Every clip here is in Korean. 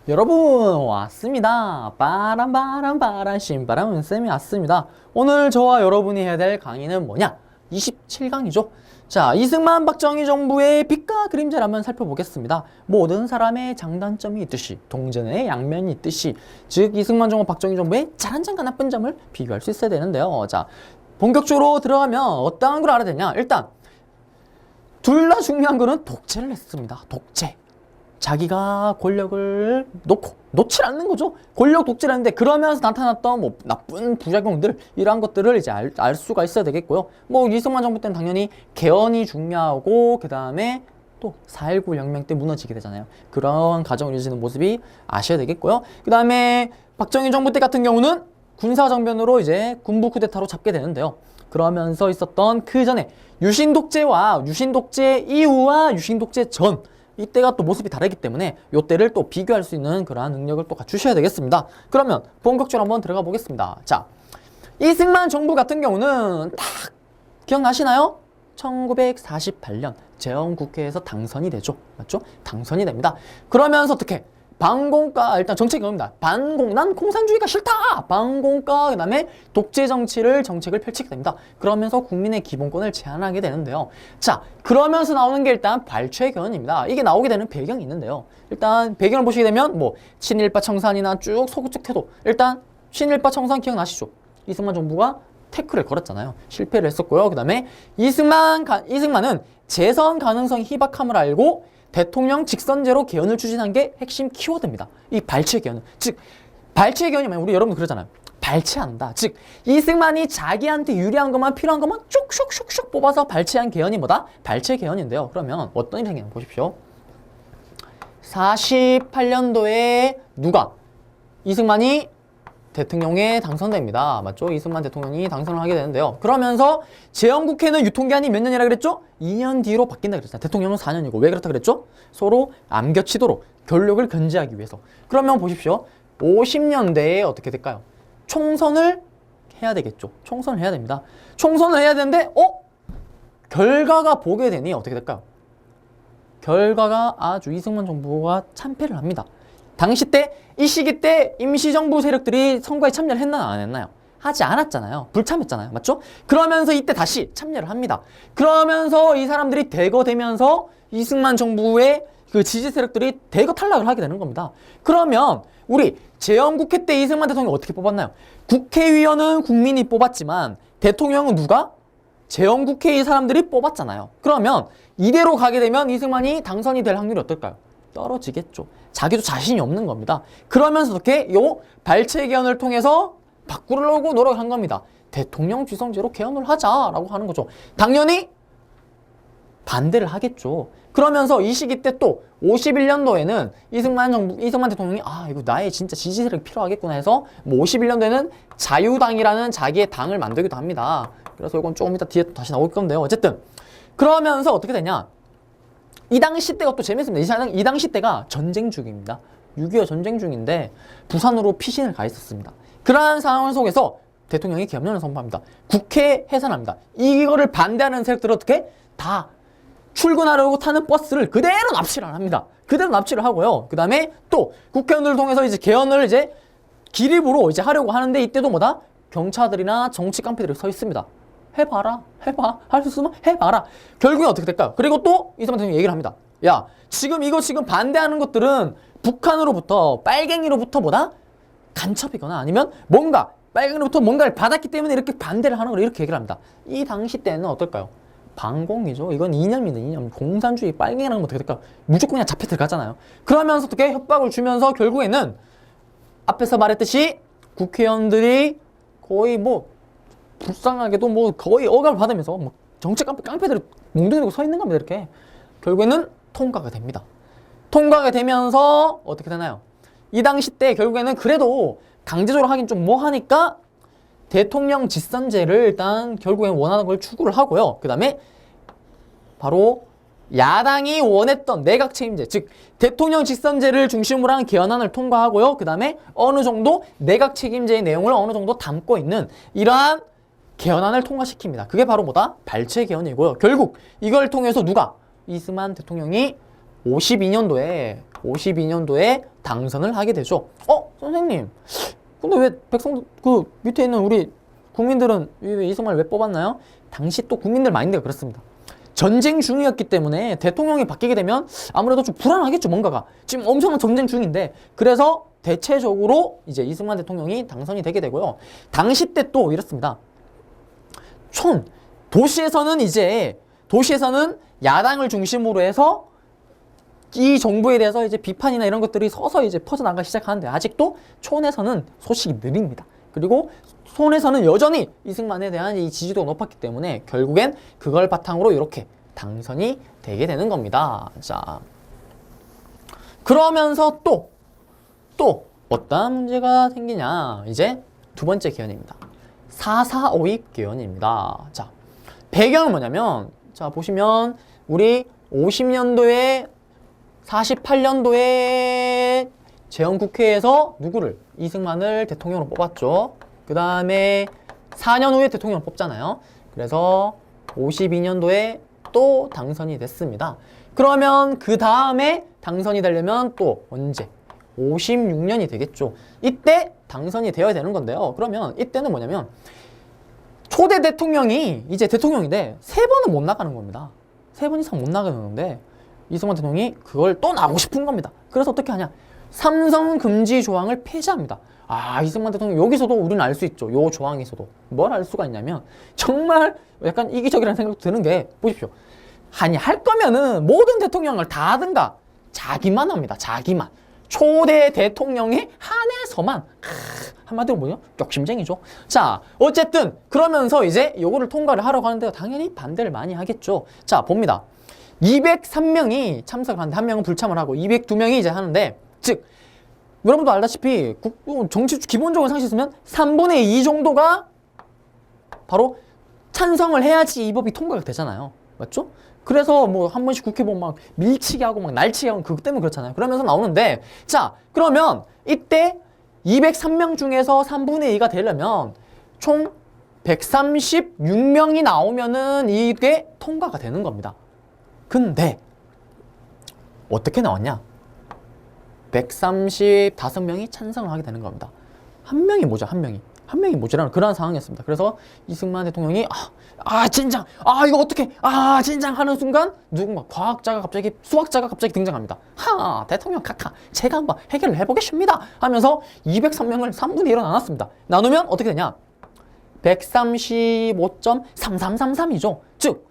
여러분 왔습니다. 바람 신바람은 쌤이 왔습니다. 오늘 저와 여러분이 해야 될 강의는 뭐냐? 27강이죠. 자, 이승만 박정희 정부의 빛과 그림자를 한번 살펴보겠습니다. 모든 사람의 장단점이 있듯이 동전의 양면이 있듯이 즉 이승만 정부 박정희 정부의 잘한 점과 나쁜 점을 비교할 수 있어야 되는데요. 자, 본격적으로 들어가면 어떠한 걸 알아야 되냐? 일단 둘 다 중요한 거는 독재를 했습니다. 독재. 자기가 권력을 놓지 않는 거죠. 권력 독재를 하는데 그러면서 나타났던 뭐 나쁜 부작용들 이러한 것들을 이제 알 수가 있어야 되겠고요. 뭐 이승만 정부 때는 당연히 개헌이 중요하고 그 다음에 또 4.19 혁명 때 무너지게 되잖아요. 그런 과정을 이어지는 모습이 아셔야 되겠고요. 그 다음에 박정희 정부 때 같은 경우는 군사정변으로 이제 군부 쿠데타로 잡게 되는데요. 그러면서 있었던 그 전에 유신독재와 유신독재 이후와 유신독재 전 이때가 또 모습이 다르기 때문에 이때를 또 비교할 수 있는 그러한 능력을 또 갖추셔야 되겠습니다. 그러면 본격적으로 한번 들어가 보겠습니다. 자, 이승만 정부 같은 경우는 딱 기억나시나요? 1948년 제헌국회에서 당선이 되죠. 맞죠? 당선이 됩니다. 그러면서 어떻게? 반공과 일단 정책입니다. 난 공산주의가 싫다. 반공과 그다음에 독재 정책을 펼치게 됩니다. 그러면서 국민의 기본권을 제한하게 되는데요. 자, 그러면서 나오는 게 일단 발췌개헌입니다. 이게 나오게 되는 배경이 있는데요. 일단 배경을 보시게 되면 뭐 친일파 청산이나 쭉 소극적 태도. 일단 친일파 청산 기억나시죠? 이승만 정부가 태클을 걸었잖아요. 실패를 했었고요. 그다음에 이승만은 재선 가능성이 희박함을 알고 대통령 직선제로 개헌을 추진한 게 핵심 키워드입니다. 이 발췌 개헌은. 즉, 발췌 개헌이면 우리 여러분도 그러잖아요. 발췌한다. 즉, 이승만이 자기한테 유리한 것만 필요한 것만 쭉슉슉슉 뽑아서 발췌한 개헌이 뭐다? 발췌 개헌인데요. 그러면 어떤 일이 생기나 보십시오. 48년도에 누가? 이승만이 대통령에 당선됩니다. 맞죠? 이승만 대통령이 당선을 하게 되는데요. 그러면서 제헌국회는 유통기한이 몇 년이라 그랬죠? 2년 뒤로 바뀐다 그랬잖아요. 대통령은 4년이고 왜 그렇다 그랬죠? 서로 안겨치도록 권력을 견제하기 위해서. 그러면 보십시오. 50년대에 어떻게 될까요? 총선을 해야 되겠죠. 총선을 해야 됩니다. 총선을 해야 되는데 결과가 보게 되니 어떻게 될까요? 결과가 아주 이승만 정부가 참패를 합니다. 당시 때, 이 시기 때 임시정부 세력들이 선거에 참여를 했나요? 안 했나요? 하지 않았잖아요. 불참했잖아요. 맞죠? 그러면서 이때 다시 참여를 합니다. 그러면서 이 사람들이 대거되면서 이승만 정부의 그 지지 세력들이 대거 탈락을 하게 되는 겁니다. 그러면 우리 제헌국회 때 이승만 대통령이 어떻게 뽑았나요? 국회의원은 국민이 뽑았지만 대통령은 누가? 제헌국회의 사람들이 뽑았잖아요. 그러면 이대로 가게 되면 이승만이 당선이 될 확률이 어떨까요? 떨어지겠죠. 자기도 자신이 없는 겁니다. 그러면서 어떻게 요 발췌 개헌을 통해서 바꾸려고 노력한 겁니다. 대통령 지성제로 개헌을 하자라고 하는 거죠. 당연히 반대를 하겠죠. 그러면서 이 시기 때 또 51년도에는 이승만 대통령이 이거 나의 진짜 지지 세력이 필요하겠구나 해서 뭐 51년도에는 자유당이라는 자기의 당을 만들기도 합니다. 그래서 이건 조금 이따 뒤에 다시 나올 건데요. 어쨌든 그러면서 어떻게 되냐? 이 당시 때가 또 재밌습니다. 이 당시 때가 전쟁 중입니다. 6.25 전쟁 중인데 부산으로 피신을 가 있었습니다. 그러한 상황 속에서 대통령이 개헌을 선포합니다. 국회 해산합니다. 이거를 반대하는 세력들은 어떻게? 다 출근하려고 타는 버스를 그대로 납치를 합니다. 그대로 납치를 하고요. 그 다음에 또 국회의원들을 통해서 이제 개헌을 이제 기립으로 이제 하려고 하는데 이때도 뭐다? 경찰들이나 정치 깡패들이 서 있습니다. 해봐라. 할 수 있으면 해봐라. 결국엔 어떻게 될까요? 그리고 또 이승만 대통령이 얘기를 합니다. 야, 지금 반대하는 것들은 북한으로부터 빨갱이로부터 뭐다? 간첩이거나 아니면 빨갱이로부터 뭔가를 받았기 때문에 이렇게 반대를 하는 걸 이렇게 얘기를 합니다. 이 당시 때는 어떨까요? 반공이죠. 이건 이념입니다. 이념. 공산주의 빨갱이라는 건 어떻게 될까요? 무조건 그냥 잡혀 들어가잖아요. 그러면서 어떻게 협박을 주면서 결국에는 앞에서 말했듯이 국회의원들이 거의 불쌍하게도 거의 억압을 받으면서 정치 깡패들이 뭉뚱이고 서 있는 겁니다. 이렇게 결국에는 통과가 됩니다. 통과가 되면서 어떻게 되나요? 이 당시 때 결국에는 그래도 강제적으로 하긴 좀 하니까 대통령 직선제를 일단 결국엔 원하는 걸 추구를 하고요. 그 다음에 바로 야당이 원했던 내각 책임제, 즉 대통령 직선제를 중심으로 한 개헌안을 통과하고요. 그 다음에 어느 정도 내각 책임제의 내용을 어느 정도 담고 있는 이러한 개헌안을 통과시킵니다. 그게 바로 뭐다? 발췌 개헌이고요. 결국 이걸 통해서 누가? 이승만 대통령이 52년도에 52년도에 당선을 하게 되죠. 선생님, 근데 왜 그 밑에 있는 우리 국민들은 왜 이승만을 왜 뽑았나요? 당시 또 국민들 마인드가 그렇습니다. 전쟁 중이었기 때문에 대통령이 바뀌게 되면 아무래도 좀 불안하겠죠, 뭔가가. 지금 엄청난 전쟁 중인데, 그래서 대체적으로 이제 이승만 대통령이 당선이 되게 되고요. 당시 때 또 이렇습니다. 도시에서는 야당을 중심으로 해서 이 정부에 대해서 이제 비판이나 이런 것들이 서서히 이제 퍼져나가기 시작하는데, 아직도 촌에서는 소식이 느립니다. 그리고 촌에서는 여전히 이승만에 대한 이 지지도가 높았기 때문에 결국엔 그걸 바탕으로 이렇게 당선이 되게 되는 겁니다. 자, 그러면서 또 어떤 문제가 생기냐? 이제 두 번째 개헌입니다. 4.4 5.2 개헌입니다. 자, 배경은 뭐냐면, 자, 보시면 우리 50년도에 48년도에 재헌국회에서 누구를? 이승만을 대통령으로 뽑았죠. 그 다음에 4년 후에 대통령 뽑잖아요. 그래서 52년도에 또 당선이 됐습니다. 그러면 그 다음에 당선이 되려면 또 언제? 56년이 되겠죠. 이때 당선이 되어야 되는 건데요. 그러면 이때는 뭐냐면 초대 대통령이 이제 대통령인데 3번은 못 나가는 겁니다. 3번 이상 못 나가는데 이승만 대통령이 그걸 또 나가고 싶은 겁니다. 그래서 어떻게 하냐? 삼성 금지 조항을 폐지합니다. 이승만 대통령 여기서도 우리는 알 수 있죠. 요 조항에서도 뭘 알 수가 있냐면 정말 약간 이기적이라는 생각도 드는 게, 보십시오. 아니, 할 거면은 모든 대통령을 다 하든가 자기만 합니다. 자기만. 초대 대통령에 한해서만. 한마디로 뭐죠? 격심쟁이죠. 자, 어쨌든 그러면서 이제 요거를 통과를 하라고 하는데 당연히 반대를 많이 하겠죠. 자, 봅니다. 203명이 참석을 하는데 1명은 불참을 하고 202명이 이제 하는데, 즉 여러분도 알다시피 정치 기본적으로 상식으면 3분의 2 정도가 바로 찬성을 해야지 이 법이 통과가 되잖아요. 맞죠? 그래서 뭐 한 번씩 국회 보면 막 밀치기 하고 막 날치기 하고 그것 때문에 그렇잖아요. 그러면서 나오는데, 자, 그러면 이때 203명 중에서 3분의 2가 되려면 총 136명이 나오면은 이게 통과가 되는 겁니다. 근데 어떻게 나왔냐? 135명이 찬성을 하게 되는 겁니다. 한 명이 모자라는 그런 상황이었습니다. 그래서 이승만 대통령이 진장, 이거 어떻게, 진장 하는 순간 누군가 수학자가 갑자기 등장합니다. 대통령 카카, 제가 한번 해결을 해보겠습니다 하면서 203명을 3분의 1로 나눴습니다. 나누면 어떻게 되냐? 135.3333이죠. 즉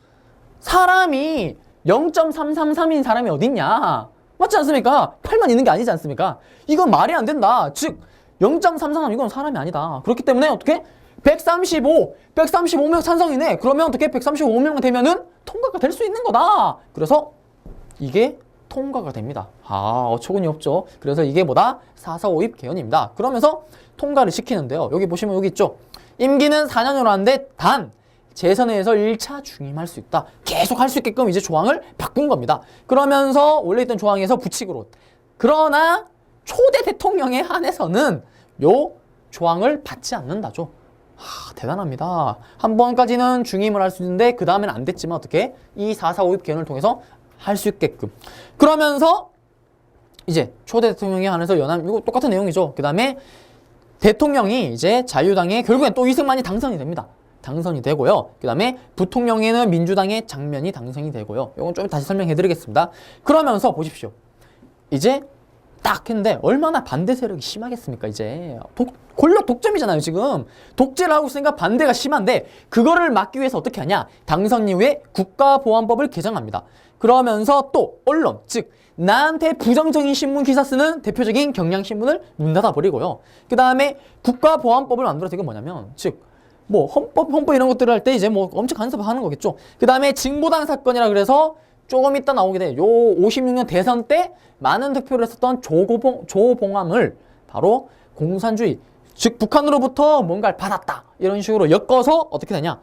사람이 0.333인 사람이 어딨냐? 맞지 않습니까? 8만 있는 게 아니지 않습니까? 이건 말이 안 된다. 즉 0.333 이건 사람이 아니다. 그렇기 때문에 어떻게? 135명 찬성이네. 그러면 어떻게? 135명 되면은 통과가 될 수 있는 거다. 그래서 이게 통과가 됩니다. 어처구니 없죠. 그래서 이게 뭐다? 4.4 5.2 개헌입니다. 그러면서 통과를 시키는데요. 여기 보시면 여기 있죠. 임기는 4년으로 하는데 단 재선에서 1차 중임할 수 있다. 계속 할 수 있게끔 이제 조항을 바꾼 겁니다. 그러면서 원래 있던 조항에서 부칙으로, 그러나 초대 대통령에 한해서는 요 조항을 받지 않는다죠. 대단합니다. 한 번까지는 중임을 할 수 있는데 그 다음에는 안 됐지만 어떻게? 이 4.4 5.2 개헌을 통해서 할 수 있게끔. 그러면서 이제 초대 대통령에 한해서 이거 똑같은 내용이죠. 그 다음에 대통령이 이제 자유당에 결국엔 또 이승만이 당선이 됩니다. 당선이 되고요. 그 다음에 부통령에는 민주당의 장면이 당선이 되고요. 이건 좀 다시 설명해 드리겠습니다. 그러면서 보십시오. 이제 딱 했는데 얼마나 반대 세력이 심하겠습니까? 이제 권력 독점이잖아요. 지금 독재를 하고 있으니까 반대가 심한데, 그거를 막기 위해서 어떻게 하냐? 당선 이후에 국가보안법을 개정합니다. 그러면서 또 언론, 즉 나한테 부정적인 신문 기사 쓰는 대표적인 경향신문을 문 닫아버리고요. 그 다음에 국가보안법을 만들어서 이게 뭐냐면, 즉 뭐 헌법 이런 것들을 할 때 이제 뭐 엄청 간섭하는 거겠죠. 그 다음에 징보당 사건이라 그래서 조금 이따 나오게 돼. 요 56년 대선 때 많은 득표를 했었던 조봉암을 바로 공산주의, 즉 북한으로부터 뭔가를 받았다 이런 식으로 엮어서 어떻게 되냐?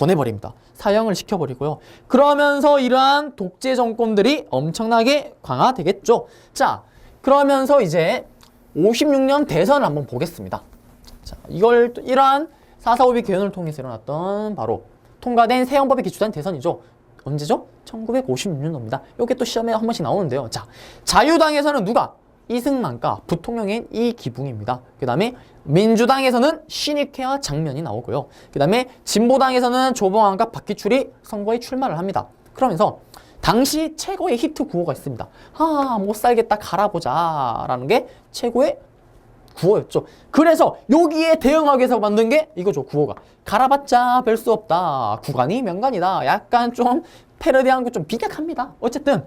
보내버립니다. 사형을 시켜버리고요. 그러면서 이러한 독재 정권들이 엄청나게 강화되겠죠. 자, 그러면서 이제 56년 대선을 한번 보겠습니다. 자, 이러한 4.4 5.2 개헌을 통해서 일어났던 바로 통과된 새 헌법에 기초된 대선이죠. 언제죠? 1956년도입니다. 이게 또 시험에 한 번씩 나오는데요. 자, 자유당에서는 누가? 이승만과 부통령인 이기붕입니다. 그 다음에 민주당에서는 신익회와 장면이 나오고요. 그 다음에 진보당에서는 조봉암과 박기출이 선거에 출마를 합니다. 그러면서 당시 최고의 히트 구호가 있습니다. 못 살겠다 갈아보자 라는 게 최고의 구호였죠. 그래서 여기에 대응하기 위해서 만든 게 이거죠. 구호가 갈아봤자 별 수 없다. 구간이 명간이다. 약간 좀 패러디한 거 좀 비약합니다. 어쨌든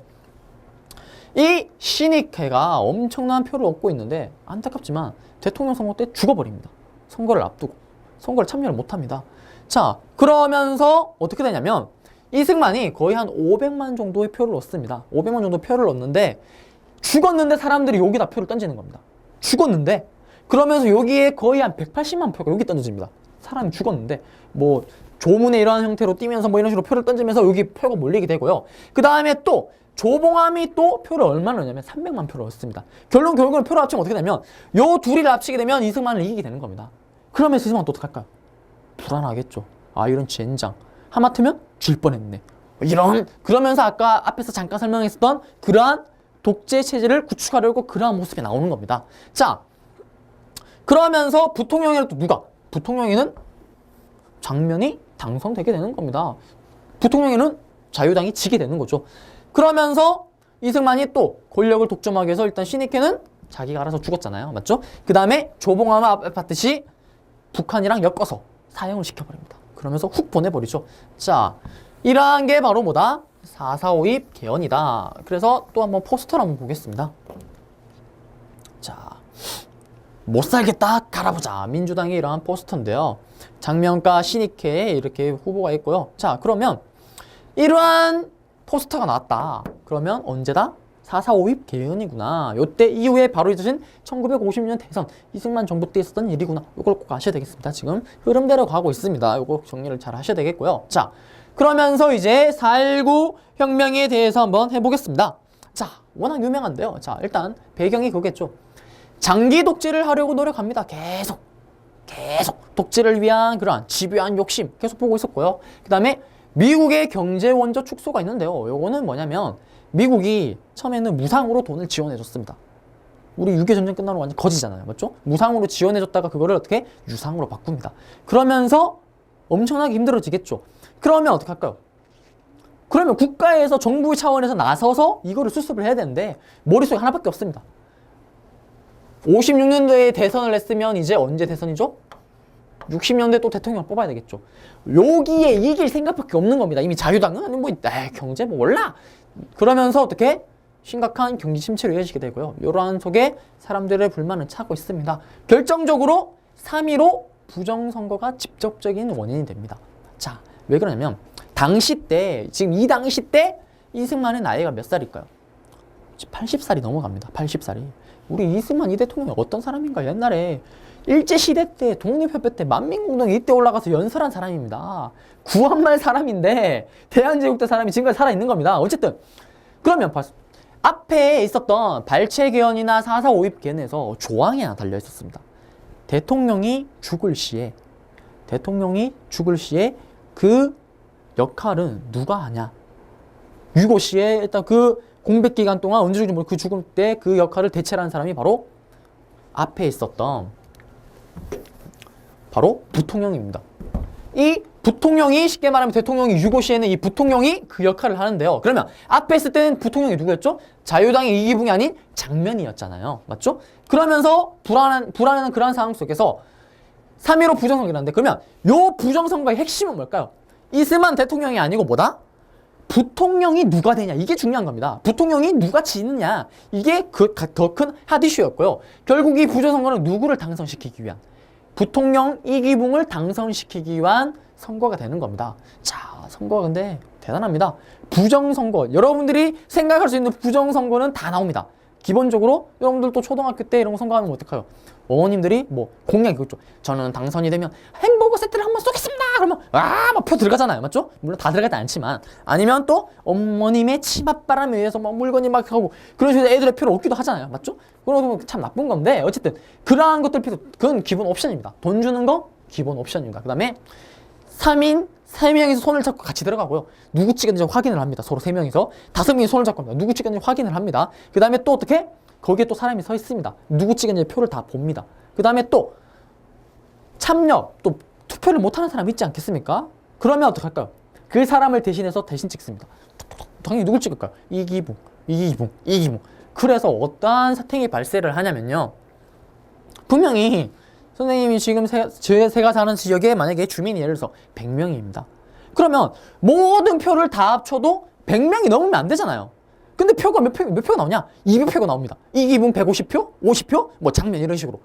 이 신익회가 엄청난 표를 얻고 있는데 안타깝지만 대통령 선거 때 죽어버립니다. 선거를 앞두고 선거를 참여를 못합니다. 자, 그러면서 어떻게 되냐면 이승만이 거의 한 500만 정도의 표를 얻습니다. 500만 정도 표를 얻는데 죽었는데 사람들이 여기다 표를 던지는 겁니다. 죽었는데 그러면서 여기에 거의 한 180만 표가 여기 던져집니다. 사람이 죽었는데 뭐 조문에 이러한 형태로 뛰면서 뭐 이런 식으로 표를 던지면서 여기 표가 몰리게 되고요. 그 다음에 또 조봉암이 또 표를 얼마나 넣냐면 300만 표를 얻습니다. 결국은 표를 합치면 어떻게 되면 요 둘이를 합치게 되면 이승만을 이기게 되는 겁니다. 그러면 이승만은 또 어떡할까요? 불안하겠죠. 이런 젠장. 하마터면 질 뻔했네. 그러면서 아까 앞에서 잠깐 설명했었던 그러한 독재 체제를 구축하려고 그러한 모습이 나오는 겁니다. 자, 그러면서 부통령에는 또 누가? 부통령에는 장면이 당선되게 되는 겁니다. 부통령에는 자유당이 지게 되는 거죠. 그러면서 이승만이 또 권력을 독점하기 위해서 일단 신익회는 자기가 알아서 죽었잖아요. 맞죠? 그 다음에 조봉암을 앞에 봤듯이 북한이랑 엮어서 사형을 시켜버립니다. 그러면서 훅 보내버리죠. 자, 이러한 게 바로 뭐다? 4.4.5입 개헌이다. 그래서 또 한번 포스터를 한번 보겠습니다. 자, 못 살겠다 갈아보자. 민주당의 이러한 포스터인데요. 장면과 신익회 이렇게 후보가 있고요. 자, 그러면 이러한 포스터가 나왔다. 그러면 언제다? 4.4.5입 개헌이구나. 요때 이후에 바로 있으신 1950년 대선 이승만 정부 때 있었던 일이구나. 이걸 꼭 아셔야 되겠습니다. 지금 흐름대로 가고 있습니다. 요거 정리를 잘 하셔야 되겠고요. 자, 그러면서 이제 4.19 혁명에 대해서 한번 해보겠습니다. 자, 워낙 유명한데요. 자, 일단 배경이 그거겠죠. 장기 독재를 하려고 노력합니다. 계속 독재를 위한 그러한 집요한 욕심 계속 보고 있었고요. 그 다음에 미국의 경제 원조 축소가 있는데요. 요거는 뭐냐면 미국이 처음에는 무상으로 돈을 지원해줬습니다. 우리 6.25 전쟁 끝나고 완전 거지잖아요. 맞죠? 무상으로 지원해줬다가 그거를 어떻게? 유상으로 바꿉니다. 그러면서 엄청나게 힘들어지겠죠. 그러면 어떻게 할까요? 그러면 국가에서 정부 차원에서 나서서 이거를 수습을 해야 되는데 머릿속에 하나밖에 없습니다. 56년도에 대선을 했으면 이제 언제 대선이죠? 60년대 또 대통령을 뽑아야 되겠죠. 여기에 이길 생각밖에 없는 겁니다. 이미 자유당은 뭐 경제 뭐 몰라. 그러면서 어떻게 심각한 경기 침체로 이어지게 되고요. 이러한 속에 사람들의 불만을 차고 있습니다. 결정적으로 3.15 부정선거가 직접적인 원인이 됩니다. 자, 왜 그러냐면 당시 때 지금 이 당시 때 이승만의 나이가 몇 살일까요? 80살이 넘어갑니다. 80살이. 우리 이승만 이 대통령이 어떤 사람인가? 옛날에 일제시대 때 독립협회 때 만민공동에 이때 올라가서 연설한 사람입니다. 구한말 사람인데 대한제국 때 사람이 지금까지 살아있는 겁니다. 어쨌든 그러면 앞에 있었던 발췌개헌이나 4.4.5입 개헌에서 조항이 하나 달려 있었습니다. 대통령이 죽을 시에 그 역할은 누가 하냐? 유고 시에 일단 그 공백 기간 동안 언제 죽을지 그 죽을 때 그 역할을 대체하는 사람이 바로 앞에 있었던 바로 부통령입니다. 이 부통령이 쉽게 말하면 대통령이 유고 시에는 이 부통령이 그 역할을 하는데요. 그러면 앞에 있을 때는 부통령이 누구였죠? 자유당의 이기붕이 아닌 장면이었잖아요. 맞죠? 그러면서 불안한 그러한 상황 속에서 3.15 부정선거라는데 그러면 요 부정선거의 핵심은 뭘까요? 이승만 대통령이 아니고 뭐다? 부통령이 누가 되냐 이게 중요한 겁니다. 부통령이 누가 지느냐 이게 더 큰 핫이슈였고요. 결국 이 부정선거는 누구를 당선시키기 위한 부통령 이기붕을 당선시키기 위한 선거가 되는 겁니다. 자, 선거가 근데 대단합니다. 부정선거 여러분들이 생각할 수 있는 부정선거는 다 나옵니다. 기본적으로 여러분들도 초등학교 때 이런 거 선거하면 어떡해요? 어머님들이 뭐 공약이 있죠. 저는 당선이 되면 햄버거 세트를 한번 쏘겠습니다. 그러면 막 표 들어가잖아요. 맞죠? 물론 다 들어가지 않지만 아니면 또 어머님의 치맛바람에 의해서 막 물건이 막 하고 그런 식으로 애들의 표를 얻기도 하잖아요. 맞죠? 그런 거 참 나쁜 건데 어쨌든 그러한 것들 필요 그건 기본 옵션입니다. 돈 주는 거 기본 옵션입니다. 그 다음에 3인 3명이서 손을 잡고 같이 들어가고요. 누구 찍었는지 확인을 합니다. 서로 3명이서 5명이 손을 잡고 합니다. 누구 찍었는지 확인을 합니다. 그 다음에 또 어떻게? 거기에 또 사람이 서 있습니다. 누구 찍었는지 표를 다 봅니다. 그 다음에 또 참여, 또 투표를 못하는 사람 있지 않겠습니까? 그러면 어떡할까요? 그 사람을 대신해서 대신 찍습니다. 당연히 누굴 찍을까요? 이기붕. 그래서 어떠한 사태가 발생을 하냐면요. 분명히 선생님이 지금 제가 사는 지역에 만약에 주민이 예를 들어서 100명입니다. 그러면 모든 표를 다 합쳐도 100명이 넘으면 안 되잖아요. 근데 표가 몇 표가 나오냐? 200표가 나옵니다. 이기붕 150표? 50표? 뭐 장면 이런 식으로.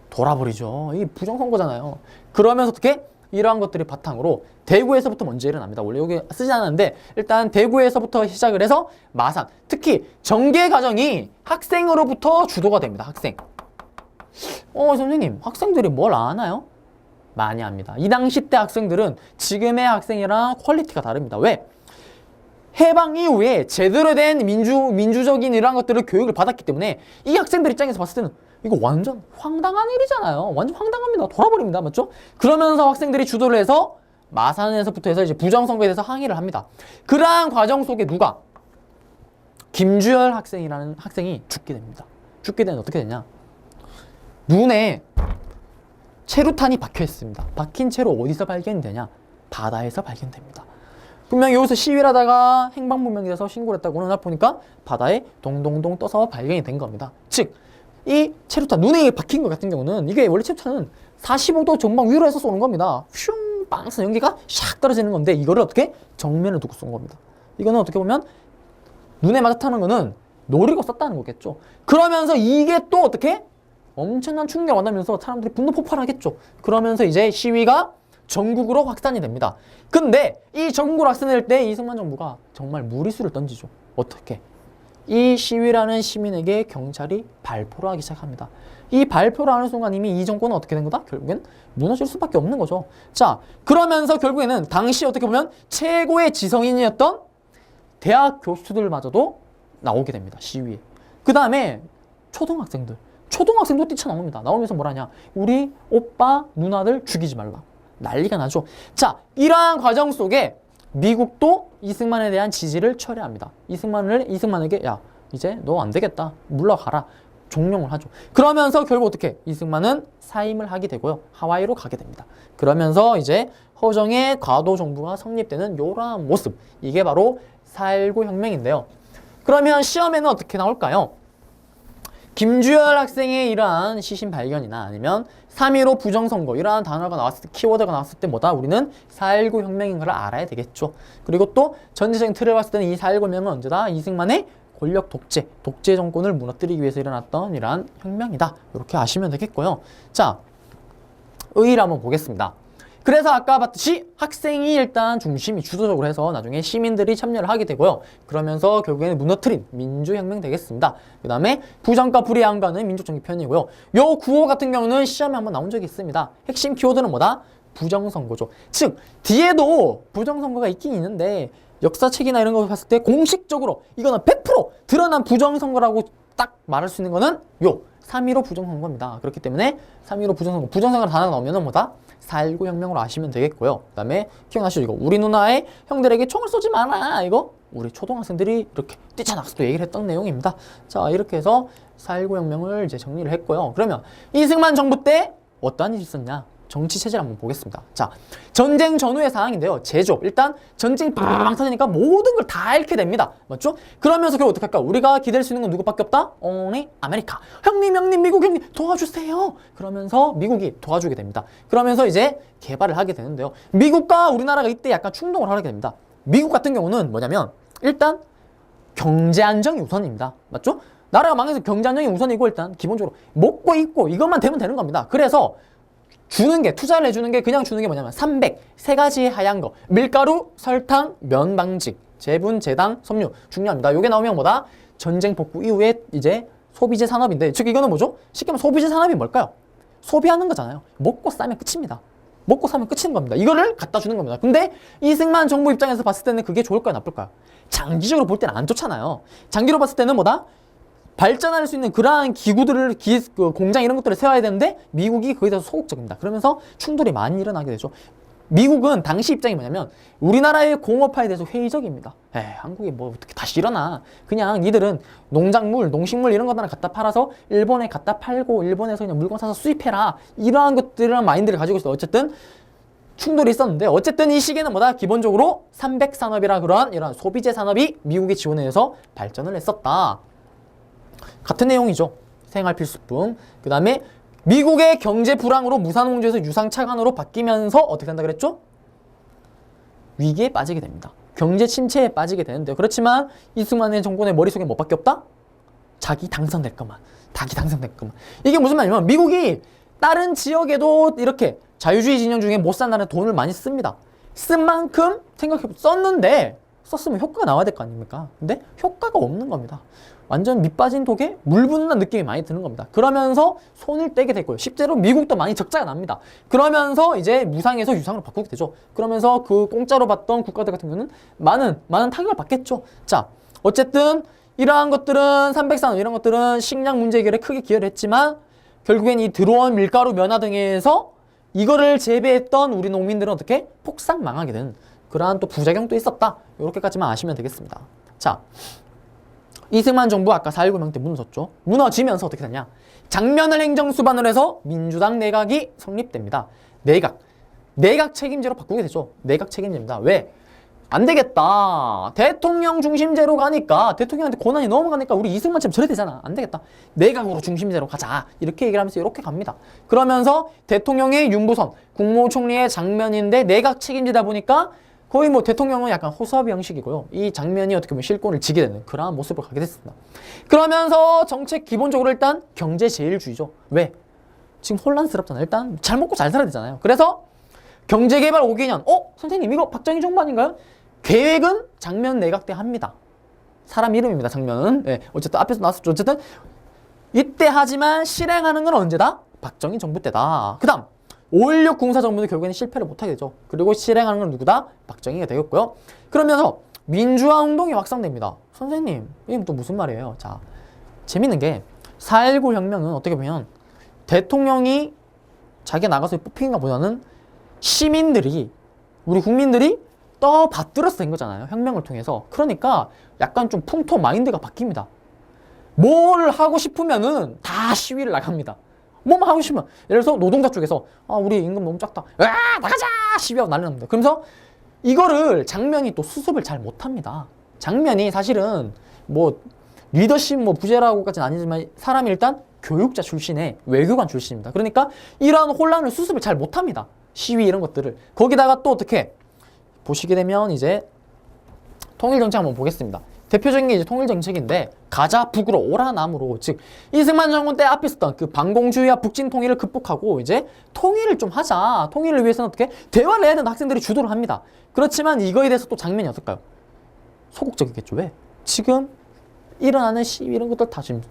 돌아버리죠. 이게 부정선거잖아요. 그러면서 어떻게? 이러한 것들이 바탕으로 대구에서부터 먼저 일어납니다. 원래 여기 쓰지 않았는데 일단 대구에서부터 시작을 해서 마산, 특히 전개 과정이 학생으로부터 주도가 됩니다. 학생. 선생님, 학생들이 뭘 아나요? 많이 압니다. 이 당시 때 학생들은 지금의 학생이랑 퀄리티가 다릅니다. 왜? 해방 이후에 제대로 된 민주적인 이러한 것들을 교육을 받았기 때문에 이 학생들 입장에서 봤을 때는 이거 완전 황당한 일이잖아요. 완전 황당합니다. 돌아버립니다. 맞죠? 그러면서 학생들이 주도를 해서 마산에서부터 해서 이제 부정선거에 대해서 항의를 합니다. 그러한 과정 속에 누가? 김주열 학생이라는 학생이 죽게 됩니다. 죽게 되면 어떻게 되냐? 눈에 체류탄이 박혀 있습니다. 박힌 채로 어디서 발견되냐? 바다에서 발견됩니다. 분명히 여기서 시위를 하다가 행방불명이 돼서 신고를 했다고 어느 날 보니까 바다에 동동동 떠서 발견이 된 겁니다. 즉, 이 체류탄, 눈에 박힌 것 같은 경우는 이게 원래 체류탄은 45도 전방 위로 해서 쏘는 겁니다. 슝! 빵스 연기가 샥 떨어지는 건데 이거를 어떻게? 정면을 두고 쏜 겁니다. 이거는 어떻게 보면 눈에 맞았다는 거는 노리고 쐈다는 거겠죠. 그러면서 이게 또 어떻게? 엄청난 충격을 받으면서 사람들이 분노 폭발하겠죠. 그러면서 이제 시위가 전국으로 확산이 됩니다. 근데 이 전국으로 확산될 때 이승만 정부가 정말 무리수를 던지죠. 어떻게? 이 시위라는 시민에게 경찰이 발포를 하기 시작합니다. 이 발표를 하는 순간 이미 이 정권은 어떻게 된 거다? 결국엔 무너질 수밖에 없는 거죠. 자, 그러면서 결국에는 당시 어떻게 보면 최고의 지성인이었던 대학 교수들마저도 나오게 됩니다. 시위에. 그 다음에 초등학생도 뛰쳐나옵니다. 나오면서 뭐라냐? 우리 오빠, 누나들 죽이지 말라. 난리가 나죠. 자, 이러한 과정 속에 미국도 이승만에 대한 지지를 철회합니다. 이승만에게 야, 이제 너 안 되겠다. 물러가라. 종용을 하죠. 그러면서 결국 어떻게? 이승만은 사임을 하게 되고요. 하와이로 가게 됩니다. 그러면서 이제 허정의 과도 정부가 성립되는 요러한 모습. 이게 바로 4.19 혁명인데요. 그러면 시험에는 어떻게 나올까요? 김주열 학생의 이러한 시신 발견이나 아니면 3.15 부정선거 이러한 단어가 나왔을 때, 키워드가 나왔을 때 뭐다? 우리는 4.19 혁명인 걸 알아야 되겠죠. 그리고 또 전체적인 틀을 봤을 때는 이 4.19 혁명은 언제다? 이승만의 권력 독재 정권을 무너뜨리기 위해서 일어났던 이러한 혁명이다. 이렇게 아시면 되겠고요. 자, 의의를 한번 보겠습니다. 그래서 아까 봤듯이 학생이 일단 중심이 주도적으로 해서 나중에 시민들이 참여를 하게 되고요. 그러면서 결국에는 무너뜨린 민주혁명 되겠습니다. 그 다음에 부정과 불의안과는 민족정기 편이고요. 요 구호 같은 경우는 시험에 한번 나온 적이 있습니다. 핵심 키워드는 뭐다? 부정선거죠. 즉 뒤에도 부정선거가 있긴 있는데 역사책이나 이런 거 봤을 때 공식적으로 이거는 100% 드러난 부정선거라고 딱 말할 수 있는 거는 요 3.15 부정선거입니다. 그렇기 때문에 3.15 부정선거 단어가 나오면은 뭐다? 4.19 혁명으로 아시면 되겠고요. 그 다음에 기억나시죠? 이거 우리 누나의 형들에게 총을 쏘지 마라. 이거 우리 초등학생들이 이렇게 뛰쳐나가서도 얘기를 했던 내용입니다. 자, 이렇게 해서 4.19 혁명을 이제 정리를 했고요. 그러면 이승만 정부 때 어떠한 일이 있었냐? 정치 체제를 한번 보겠습니다. 자, 전쟁 전후의 상황인데요. 제조. 일단 전쟁 빵 터지니까 모든 걸 다 잃게 됩니다. 맞죠? 그러면서 결국 어떻게 할까? 우리가 기댈 수 있는 건 누구밖에 없다? only 아메리카. 형님, 미국 형님 도와주세요. 그러면서 미국이 도와주게 됩니다. 그러면서 이제 개발을 하게 되는데요. 미국과 우리나라가 이때 약간 충동을 하게 됩니다. 미국 같은 경우는 뭐냐면 일단 경제 안정이 우선입니다. 맞죠? 나라가 망해서 경제 안정이 우선이고 일단 기본적으로 먹고 입고 이것만 되면 되는 겁니다. 그래서 투자를 해주는 게 그냥 주는 게 뭐냐면 300, 3가지의 하얀 거. 밀가루, 설탕, 면 방직, 제분, 제당, 섬유. 중요합니다. 요게 나오면 뭐다? 전쟁 복구 이후에 이제 소비재 산업인데, 즉 이거는 뭐죠? 쉽게 말하면 소비재 산업이 뭘까요? 소비하는 거잖아요. 먹고 싸면 끝입니다. 먹고 사면 끝인 겁니다. 이거를 갖다 주는 겁니다. 근데 이승만 정부 입장에서 봤을 때는 그게 좋을까요? 나쁠까요? 장기적으로 볼 때는 안 좋잖아요. 장기로 봤을 때는 뭐다? 발전할 수 있는 그러한 기구들을 공장 이런 것들을 세워야 되는데 미국이 거기에 대해서 소극적입니다. 그러면서 충돌이 많이 일어나게 되죠. 미국은 당시 입장이 뭐냐면 우리나라의 공업화에 대해서 회의적입니다. 한국이 뭐 어떻게 다시 일어나. 그냥 니들은 농작물, 농식물 이런 것들을 갖다 팔아서 일본에 갖다 팔고 일본에서 그냥 물건 사서 수입해라. 이러한 것들이랑 마인드를 가지고 있어. 어쨌든 충돌이 있었는데 어쨌든 이 시기에는 뭐다? 기본적으로 300산업이라 그런 이런 소비재 산업이 미국의 지원에 의해서 발전을 했었다. 같은 내용이죠. 생활필수품. 그 다음에 미국의 경제 불황으로 무산홍조에서 유상차관으로 바뀌면서 어떻게 된다 그랬죠? 위기에 빠지게 됩니다. 경제 침체에 빠지게 되는데요. 그렇지만 이승만의 정권의 머릿속에 뭐밖에 없다? 자기 당선될 것만. 자기 당선될 것만. 이게 무슨 말이냐면 미국이 다른 지역에도 이렇게 자유주의 진영 중에 못 산다는 돈을 많이 씁니다. 쓴 만큼 생각해보면 썼는데 썼으면 효과가 나와야 될 거 아닙니까? 근데 효과가 없는 겁니다. 완전 밑 빠진 독에 물 붓는 느낌이 많이 드는 겁니다. 그러면서 손을 떼게 됐고요. 실제로 미국도 많이 적자가 납니다. 그러면서 이제 무상에서 유상으로 바꾸게 되죠. 그러면서 그 공짜로 받던 국가들 같은 경우는 많은 타격을 받겠죠. 자, 어쨌든 이러한 것들은 300산업 이런 것들은 식량 문제 해결에 크게 기여를 했지만 결국엔 이 들어온 밀가루 면화 등에서 이거를 재배했던 우리 농민들은 어떻게 폭삭 망하게 되는 그러한 또 부작용도 있었다. 이렇게까지만 아시면 되겠습니다. 자, 이승만 정부 아까 4.19 명 때 무너졌죠. 무너지면서 어떻게 되냐. 장면을 행정수반을 해서 민주당 내각이 성립됩니다. 내각 책임제로 바꾸게 되죠. 내각 책임제입니다. 왜? 안 되겠다. 대통령 중심제로 가니까 대통령한테 권한이 넘어가니까 우리 이승만처럼 저래 되잖아. 안 되겠다. 내각으로 중심제로 가자. 이렇게 얘기를 하면서 이렇게 갑니다. 그러면서 대통령의 윤부선, 국무총리의 장면인데 내각 책임제다 보니까 거의 뭐 대통령은 약간 호수아비 형식이고요. 이 장면이 어떻게 보면 실권을 지게 되는 그러한 모습을 가게 됐습니다. 그러면서 정책 기본적으로 일단 경제 제일주의죠. 왜? 지금 혼란스럽잖아요. 일단 잘 먹고 잘 살아야 되잖아요. 그래서 경제개발 5개년. 선생님 이거 박정희 정부 아닌가요? 계획은 장면 내각 때 합니다. 사람 이름입니다. 장면은. 네, 어쨌든 앞에서 나왔었죠. 어쨌든 이때 하지만 실행하는 건 언제다? 박정희 정부 때다. 그 다음 5.16 군사정부는 결국에는 실패를 못하게 되죠. 그리고 실행하는 건 누구다? 박정희가 되겠고요. 그러면서 민주화 운동이 확산됩니다. 선생님, 이게 또 무슨 말이에요? 자, 재밌는 게 4.19 혁명은 어떻게 보면 대통령이 자기가 나가서 뽑힌 것보다는 시민들이, 우리 국민들이 받들어서 된 거잖아요. 혁명을 통해서. 그러니까 약간 좀 풍토 마인드가 바뀝니다. 뭘 하고 싶으면은 다 시위를 나갑니다. 뭐만 하고 싶으면 예를 들어서 노동자 쪽에서 우리 임금 너무 작다. 나가자! 시위하고 난리 납니다. 그러면서 이거를 장면이 또 수습을 잘 못합니다. 장면이 사실은 뭐 리더십 뭐 부재라고까지는 아니지만 사람이 일단 교육자 출신의 외교관 출신입니다. 그러니까 이러한 혼란을 수습을 잘 못합니다. 시위 이런 것들을. 거기다가 또 어떻게 보시게 되면 이제 통일정책 한번 보겠습니다. 대표적인 게 이제 통일정책인데 가자 북으로 오라 남으로, 즉 이승만 정권 때 앞에 있었던 그 반공주의와 북진 통일을 극복하고 이제 통일을 좀 하자. 통일을 위해서는 어떻게 대화를 해야 되는 학생들이 주도를 합니다. 그렇지만 이거에 대해서 또 장면이 어떨까요? 소극적이겠죠. 왜? 지금 일어나는 시위 이런 것들 다 지금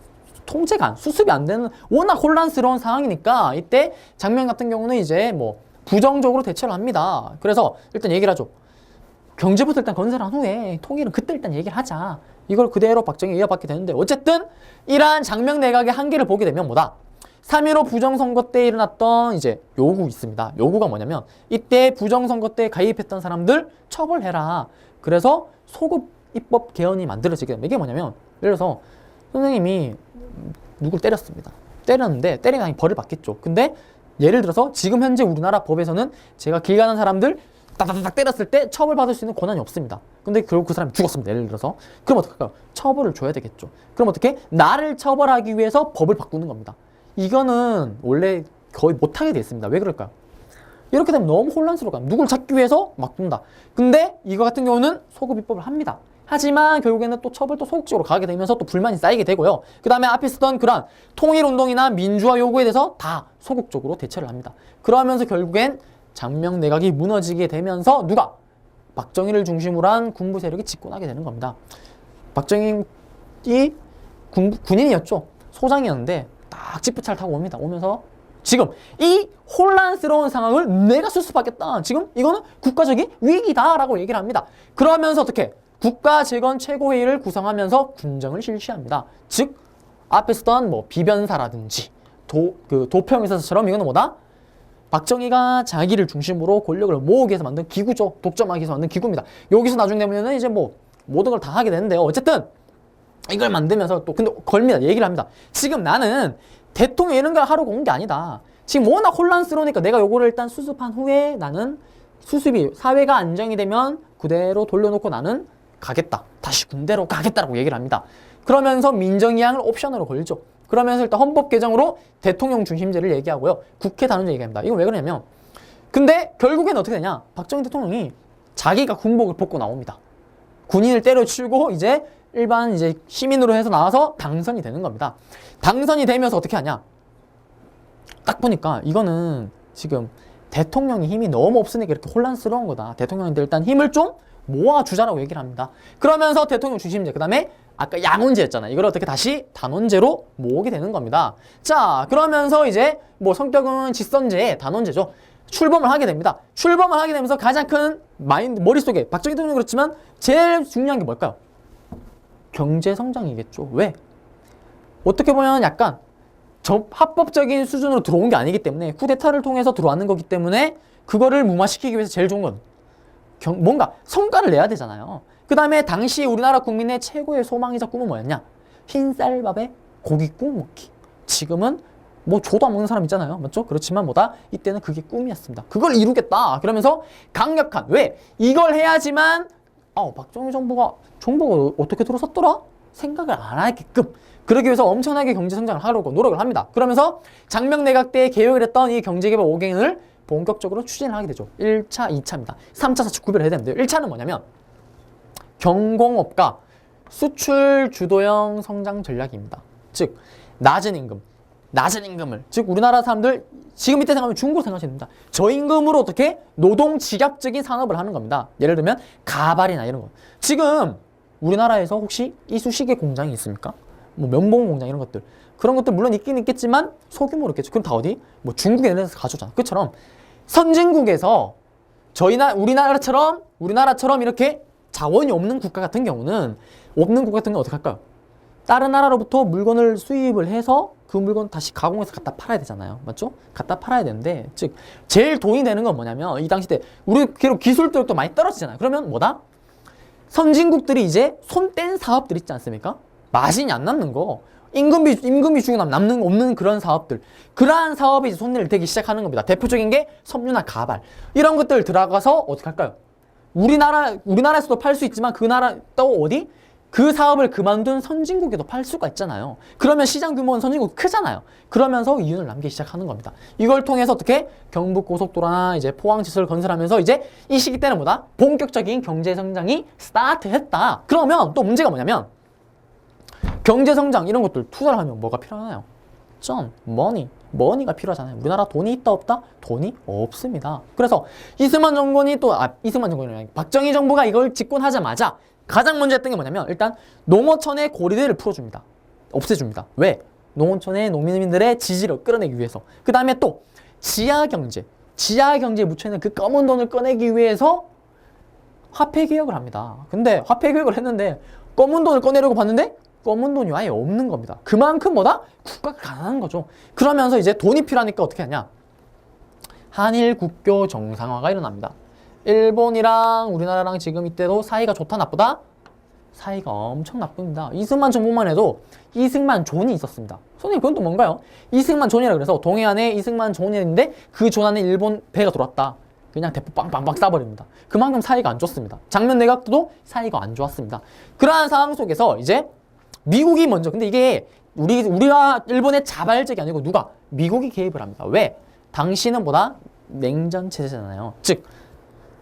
통제가 수습이 안 되는 워낙 혼란스러운 상황이니까 이때 장면 같은 경우는 이제 뭐 부정적으로 대처를 합니다. 그래서 일단 얘기를 하죠. 경제부터 일단 건설한 후에 통일은 그때 일단 얘기를 하자. 이걸 그대로 박정희 이어받게 되는데 어쨌든 이러한 장명 내각의 한계를 보게 되면 뭐다? 3.15 부정선거 때 일어났던 이제 요구 있습니다. 요구가 뭐냐면 이때 부정선거 때 가입했던 사람들 처벌해라. 그래서 소급 입법 개헌이 만들어지게 됩니다. 이게 뭐냐면 예를 들어서 선생님이 누굴 때렸습니다. 때렸는데 때리면 당연히 벌을 받겠죠. 근데 예를 들어서 지금 현재 우리나라 법에서는 제가 길 가는 사람들 딱딱딱 때렸을 때 처벌받을 수 있는 권한이 없습니다. 근데 결국 그 사람이 죽었습니다. 예를 들어서. 그럼 어떡할까요? 처벌을 줘야 되겠죠. 그럼 어떻게? 나를 처벌하기 위해서 법을 바꾸는 겁니다. 이거는 원래 거의 못하게 돼 있습니다. 왜 그럴까요? 이렇게 되면 너무 혼란스러워요. 누굴 잡기 위해서 막 둔다. 근데 이거 같은 경우는 소급 입법을 합니다. 하지만 결국에는 또 처벌도 소극적으로 가게 되면서 또 불만이 쌓이게 되고요. 그 다음에 앞에 쓰던 그런 통일운동이나 민주화 요구에 대해서 다 소극적으로 대처를 합니다. 그러면서 결국엔 장명 내각이 무너지게 되면서 누가? 박정희를 중심으로 한 군부 세력이 집권하게 되는 겁니다. 박정희 군인이었죠. 소장이었는데 딱 지프차를 타고 옵니다. 오면서 지금 이 혼란스러운 상황을 내가 수습하겠다. 지금 이거는 국가적인 위기다라고 얘기를 합니다. 그러면서 어떻게? 국가재건 최고회의를 구성하면서 군정을 실시합니다. 즉 앞에 쓰던 뭐 비변사라든지 도평에서처럼 이거는 뭐다? 박정희가 자기를 중심으로 권력을 모으기 위해서 만든 기구죠. 독점하기 위해서 만든 기구입니다. 여기서 나중 되면은 이제 뭐 모든 걸 다 하게 되는데요. 어쨌든 이걸 만들면서 또 근데 걸립니다. 얘기를 합니다. 지금 나는 대통령 이런 걸 하러 온 게 아니다. 지금 워낙 혼란스러우니까 내가 요거를 일단 수습한 후에 나는 수습이 사회가 안정이 되면 그대로 돌려놓고 나는 가겠다. 다시 군대로 가겠다라고 얘기를 합니다. 그러면서 민정이양을 옵션으로 걸죠. 그러면서 일단 헌법 개정으로 대통령 중심제를 얘기하고요. 국회 단원제 얘기합니다. 이건 왜 그러냐면 근데 결국엔 어떻게 되냐? 박정희 대통령이 자기가 군복을 벗고 나옵니다. 군인을 때려치우고 이제 일반 이제 시민으로 해서 나와서 당선이 되는 겁니다. 당선이 되면서 어떻게 하냐? 딱 보니까 이거는 지금 대통령이 힘이 너무 없으니까 이렇게 혼란스러운 거다. 대통령인데 일단 힘을 좀 모아주자라고 얘기를 합니다. 그러면서 대통령 중심제, 그 다음에 아까 양원제였잖아. 이걸 어떻게 다시 단원제로 모으게 되는 겁니다. 자, 그러면서 이제 뭐 성격은 직선제, 단원제죠. 출범을 하게 됩니다. 출범을 하게 되면서 가장 큰 마인드, 머릿속에 박정희 대통령이 그렇지만 제일 중요한 게 뭘까요? 경제 성장이겠죠. 왜? 어떻게 보면 약간 합법적인 수준으로 들어온 게 아니기 때문에 쿠데타를 통해서 들어왔는 거기 때문에 그거를 무마시키기 위해서 제일 좋은 건 뭔가 성과를 내야 되잖아요. 그 다음에 당시 우리나라 국민의 최고의 소망이자 꿈은 뭐였냐? 흰쌀밥에 고깃국 먹기. 지금은 뭐 조도 안 먹는 사람 있잖아요. 맞죠? 그렇지만 뭐다? 이때는 그게 꿈이었습니다. 그걸 이루겠다. 그러면서 강력한, 왜? 이걸 해야지만 박정희 정부가 어떻게 들어섰더라? 생각을 안 하게끔 그러기 위해서 엄청나게 경제성장을 하려고 노력을 합니다. 그러면서 장명내각 때 계획을 했던 이 경제개발 5개년을 본격적으로 추진을 하게 되죠. 1차, 2차입니다. 3차, 4차 구별을 해야 되는데요. 1차는 뭐냐면 경공업과 수출 주도형 성장 전략입니다. 즉 낮은 임금을 즉 우리나라 사람들 지금 이때 생각하면 중국으로 생각하시면 됩니다. 저임금으로 어떻게 노동 직압적인 산업을 하는 겁니다. 예를 들면 가발이나 이런 거. 지금 우리나라에서 혹시 이쑤시개 공장이 있습니까? 뭐 면봉 공장 이런 것들. 그런 것들 물론 있긴 있겠지만 소규모로 있겠죠. 그럼 다 어디? 뭐 중국에 이런 데서 가져오잖아. 그처럼 선진국에서 우리나라처럼 이렇게 자원이 없는 국가 같은 경우는 어떻게 할까요? 다른 나라로부터 물건을 수입을 해서 그 물건 다시 가공해서 갖다 팔아야 되잖아요. 맞죠? 갖다 팔아야 되는데, 즉 제일 돈이 되는 건 뭐냐면 이 당시 때 우리 기술력도 많이 떨어지잖아요. 그러면 뭐다? 선진국들이 이제 손 뗀 사업들 있지 않습니까? 마진이 안 남는 거, 임금비 주고 남는 없는 그런 사업들, 그러한 사업에 이제 손을 대기 시작하는 겁니다. 대표적인 게 섬유나 가발 이런 것들 들어가서 어떻게 할까요? 우리나라에서도 팔 수 있지만 그 나라 또 어디? 그 사업을 그만둔 선진국에도 팔 수가 있잖아요. 그러면 시장 규모는 선진국 크잖아요. 그러면서 이윤을 남기기 시작하는 겁니다. 이걸 통해서 어떻게 경부고속도로나 이제 포항시설 건설하면서 이제 이 시기 때는 뭐다? 본격적인 경제 성장이 스타트했다. 그러면 또 문제가 뭐냐면 경제 성장 이런 것들 투자를 하면 뭐가 필요하나요? 머니가 필요하잖아요. 우리나라 돈이 있다 없다? 돈이 없습니다. 그래서 이승만 정권이 박정희 정부가 이걸 집권하자마자 가장 먼저 했던 게 뭐냐면 일단 농어촌의 고리들을 풀어줍니다. 없애줍니다. 왜? 농어촌의 농민들의 지지를 끌어내기 위해서. 그 다음에 또 지하경제에 묻혀있는 그 검은 돈을 꺼내기 위해서 화폐개혁을 합니다. 근데 화폐개혁을 했는데 검은 돈을 꺼내려고 봤는데 검은 돈이 아예 없는 겁니다. 그만큼 뭐다? 국가가 가난한 거죠. 그러면서 이제 돈이 필요하니까 어떻게 하냐? 한일 국교 정상화가 일어납니다. 일본이랑 우리나라랑 지금 이때도 사이가 좋다 나쁘다? 사이가 엄청 나쁩니다. 이승만 정부만 해도 이승만존이 있었습니다. 선생님 그건 또 뭔가요? 이승만존이라 그래서 동해안에 이승만존이 있는데 그 존 안에 일본 배가 들어왔다. 그냥 대포 빵빵빵 쏴버립니다. 그만큼 사이가 안 좋습니다. 장면 내각도 사이가 안 좋았습니다. 그러한 상황 속에서 이제 미국이 먼저, 근데 이게 우리가 일본의 자발적이 아니고 누가? 미국이 개입을 합니다. 왜? 당시는 보다 냉전 체제잖아요. 즉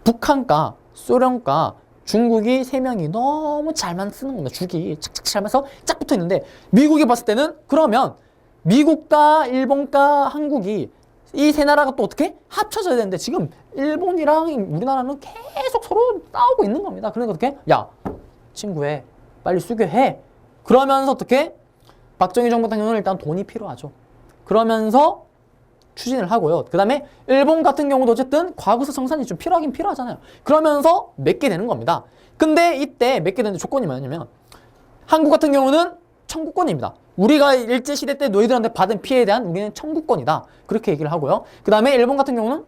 북한과 소련과 중국이 세 명이 너무 잘만 쓰는 겁니다. 죽이 착착 잘면서 쫙 붙어 있는데 미국이 봤을 때는 그러면 미국과 일본과 한국이 이 세 나라가 또 어떻게 합쳐져야 되는데 지금 일본이랑 우리나라는 계속 서로 싸우고 있는 겁니다. 그러니까 어떻게? 야 친구해 빨리 수교해. 그러면서 어떻게? 박정희 정부 같은 경우는 일단 돈이 필요하죠. 그러면서 추진을 하고요. 그 다음에 일본 같은 경우도 어쨌든 과거사 정산이 좀 필요하긴 필요하잖아요. 그러면서 맺게 되는 겁니다. 근데 이때 맺게 되는 조건이 뭐냐면 한국 같은 경우는 청구권입니다. 우리가 일제시대 때 너희들한테 받은 피해에 대한 우리는 청구권이다. 그렇게 얘기를 하고요. 그 다음에 일본 같은 경우는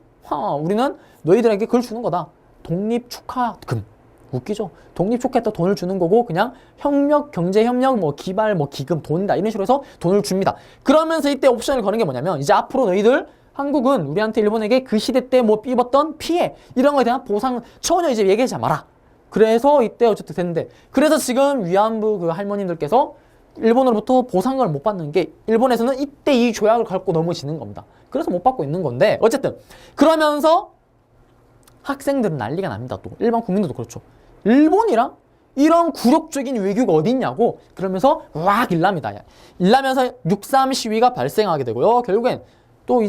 우리는 너희들에게 그걸 주는 거다. 독립축하금. 웃기죠? 독립축하에 돈을 주는 거고 그냥 협력, 경제협력, 뭐 기발, 뭐 기금, 돈이다 이런 식으로 해서 돈을 줍니다. 그러면서 이때 옵션을 거는 게 뭐냐면 이제 앞으로 너희들 한국은 우리한테 일본에게 그 시대 때 뭐 입었던 피해 이런 거에 대한 보상 전혀 이제 얘기하지 마라. 그래서 이때 어쨌든 됐는데 그래서 지금 위안부 그 할머님들께서 일본으로부터 보상을 못 받는 게 일본에서는 이때 이 조약을 갖고 넘어지는 겁니다. 그래서 못 받고 있는 건데 어쨌든 그러면서 학생들은 난리가 납니다. 또 일반 국민들도 그렇죠. 일본이랑 이런 굴욕적인 외교가 어디 있냐고 그러면서 막 일납니다. 일나면서 6.3 시위가 발생하게 되고요. 결국엔 또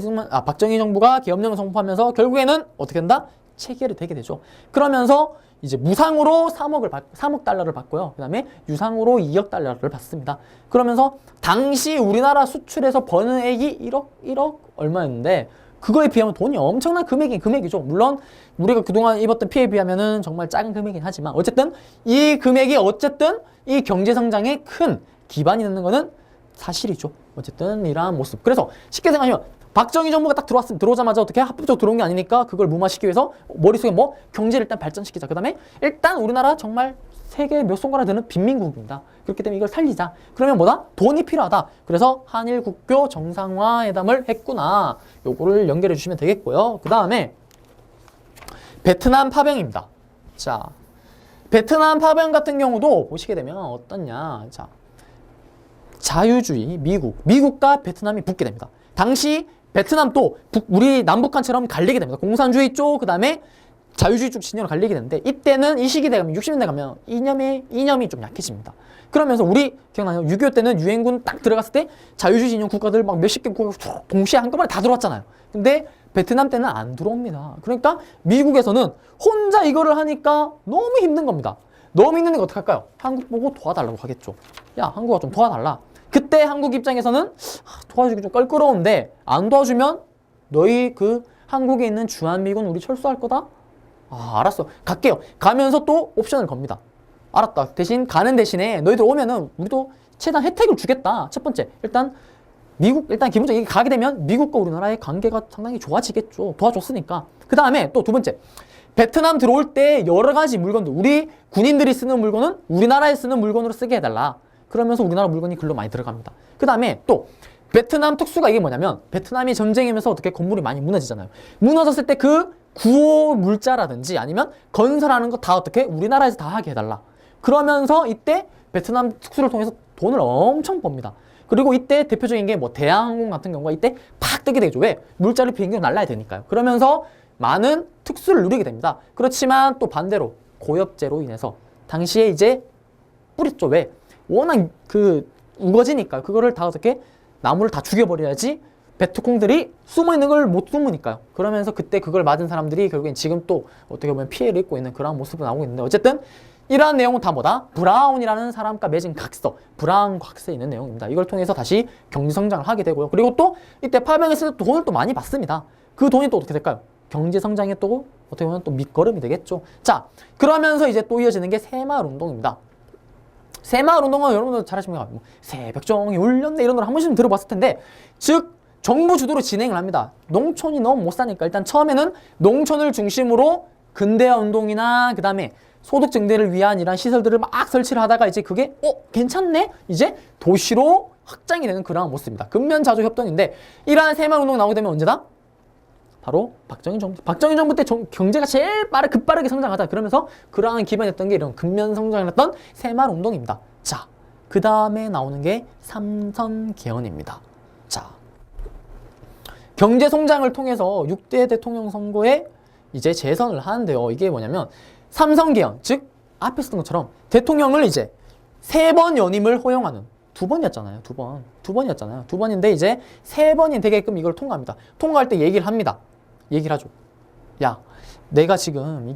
박정희 정부가 계엄령을 선포하면서 결국에는 어떻게 된다? 체결이 되게 되죠. 그러면서 이제 무상으로 3억 달러를 받고요. 그 다음에 유상으로 2억 달러를 받습니다. 그러면서 당시 우리나라 수출에서 버는 액이 1억 얼마였는데 그거에 비하면 돈이 엄청난 금액이죠. 물론 우리가 그동안 입었던 피해에 비하면은 정말 작은 금액이긴 하지만 어쨌든 이 금액이 어쨌든 이 경제 성장에 큰 기반이 되는 거는 사실이죠. 어쨌든 이러한 모습. 그래서 쉽게 생각하면 박정희 정부가 딱 들어오자마자 어떻게 합법적으로 들어온 게 아니니까 그걸 무마시키기 위해서 머릿속에 뭐 경제를 일단 발전시키자. 그 다음에 일단 우리나라 정말 세계 몇 손가락 되는 빈민국입니다. 그렇기 때문에 이걸 살리자. 그러면 뭐다? 돈이 필요하다. 그래서 한일 국교 정상화회담을 했구나. 요거를 연결해 주시면 되겠고요. 그 다음에 베트남 파병입니다. 자, 베트남 파병 같은 경우도 보시게 되면 어떻냐. 자, 자유주의 미국과 베트남이 붙게 됩니다. 당시 베트남도 우리 남북한처럼 갈리게 됩니다. 공산주의 쪽, 그 다음에 자유주의 쪽 진영으로 갈리게 되는데 이때는 이 시기대 가면 60년대 가면 이념이 좀 약해집니다. 그러면서 우리 기억나요? 6.25 때는 유엔군 딱 들어갔을 때 자유주의 진영 국가들 막 몇십 개 국가가 동시에 한꺼번에 다 들어왔잖아요. 근데 베트남 때는 안 들어옵니다. 그러니까 미국에서는 혼자 이거를 하니까 너무 힘든 겁니다. 너무 힘드니까 어떻게 할까요? 한국 보고 도와달라고 하겠죠. 야, 한국아 좀 도와달라. 그때 한국 입장에서는 도와주기 좀 껄끄러운데 안 도와주면 너희 그 한국에 있는 주한미군 우리 철수할 거다? 알았어. 갈게요. 가면서 또 옵션을 겁니다. 알았다. 대신 가는 대신에 너희들 오면은 우리도 최대한 혜택을 주겠다. 첫 번째. 일단 기본적으로 가게 되면 미국과 우리나라의 관계가 상당히 좋아지겠죠. 도와줬으니까. 그 다음에 또 두 번째. 베트남 들어올 때 여러 가지 물건들, 우리 군인들이 쓰는 물건은 우리나라에 쓰는 물건으로 쓰게 해달라. 그러면서 우리나라 물건이 글로 많이 들어갑니다. 그 다음에 또 베트남 특수가 이게 뭐냐면 베트남이 전쟁이면서 어떻게 건물이 많이 무너지잖아요. 무너졌을 때 그 구호 물자라든지 아니면 건설하는 거 다 어떻게 우리나라에서 다 하게 해달라. 그러면서 이때 베트남 특수를 통해서 돈을 엄청 법니다. 그리고 이때 대표적인 게 뭐 대한항공 같은 경우가 이때 팍 뜨게 되죠. 왜? 물자를 비행기로 날라야 되니까요. 그러면서 많은 특수를 누리게 됩니다. 그렇지만 또 반대로 고엽제로 인해서 당시에 이제 뿌렸죠. 왜? 워낙 우거지니까 그거를 다 어떻게 나무를 다 죽여버려야지 베트콩들이 숨어있는 걸 못 숨으니까요. 그러면서 그때 그걸 맞은 사람들이 결국엔 지금 또 어떻게 보면 피해를 입고 있는 그런 모습이 나오고 있는데 어쨌든 이러한 내용은 다 뭐다? 브라운이라는 사람과 맺은 각서, 브라운 각서에 있는 내용입니다. 이걸 통해서 다시 경제성장을 하게 되고요. 그리고 또 이때 파병했을 때 돈을 또 많이 받습니다. 그 돈이 또 어떻게 될까요? 경제성장에 또 어떻게 보면 또 밑거름이 되겠죠. 자, 그러면서 이제 또 이어지는 게 새마을운동입니다. 새마을운동은 여러분들 잘 아십니까? 뭐 새벽종이 울렸네 이런 걸 한 번쯤 들어봤을 텐데 즉 정부 주도로 진행을 합니다. 농촌이 너무 못 사니까 일단 처음에는 농촌을 중심으로 근대화 운동이나 그 다음에 소득 증대를 위한 이런 시설들을 막 설치를 하다가 이제 그게 괜찮네? 이제 도시로 확장이 되는 그러한 모습입니다. 근면자조 협동인데 이러한 새마을운동 나오게 되면 언제다? 바로 박정희 정부 때 경제가 제일 급빠르게 성장하다. 그러면서 그러한 기반이었던 게 이런 근면 성장을 했던 새마을운동입니다. 자, 그 다음에 나오는 게 삼선개헌입니다. 자, 경제 성장을 통해서 6대 대통령 선거에 이제 재선을 하는데요. 이게 뭐냐면 삼선개헌, 즉 앞에 썼던 것처럼 대통령을 이제 3번 연임을 허용하는 두 번이었잖아요. 두 번인데 이제 3번이 되게끔 이걸 통과합니다. 통과할 때 얘기를 합니다. 얘기를 하죠. 야, 내가 지금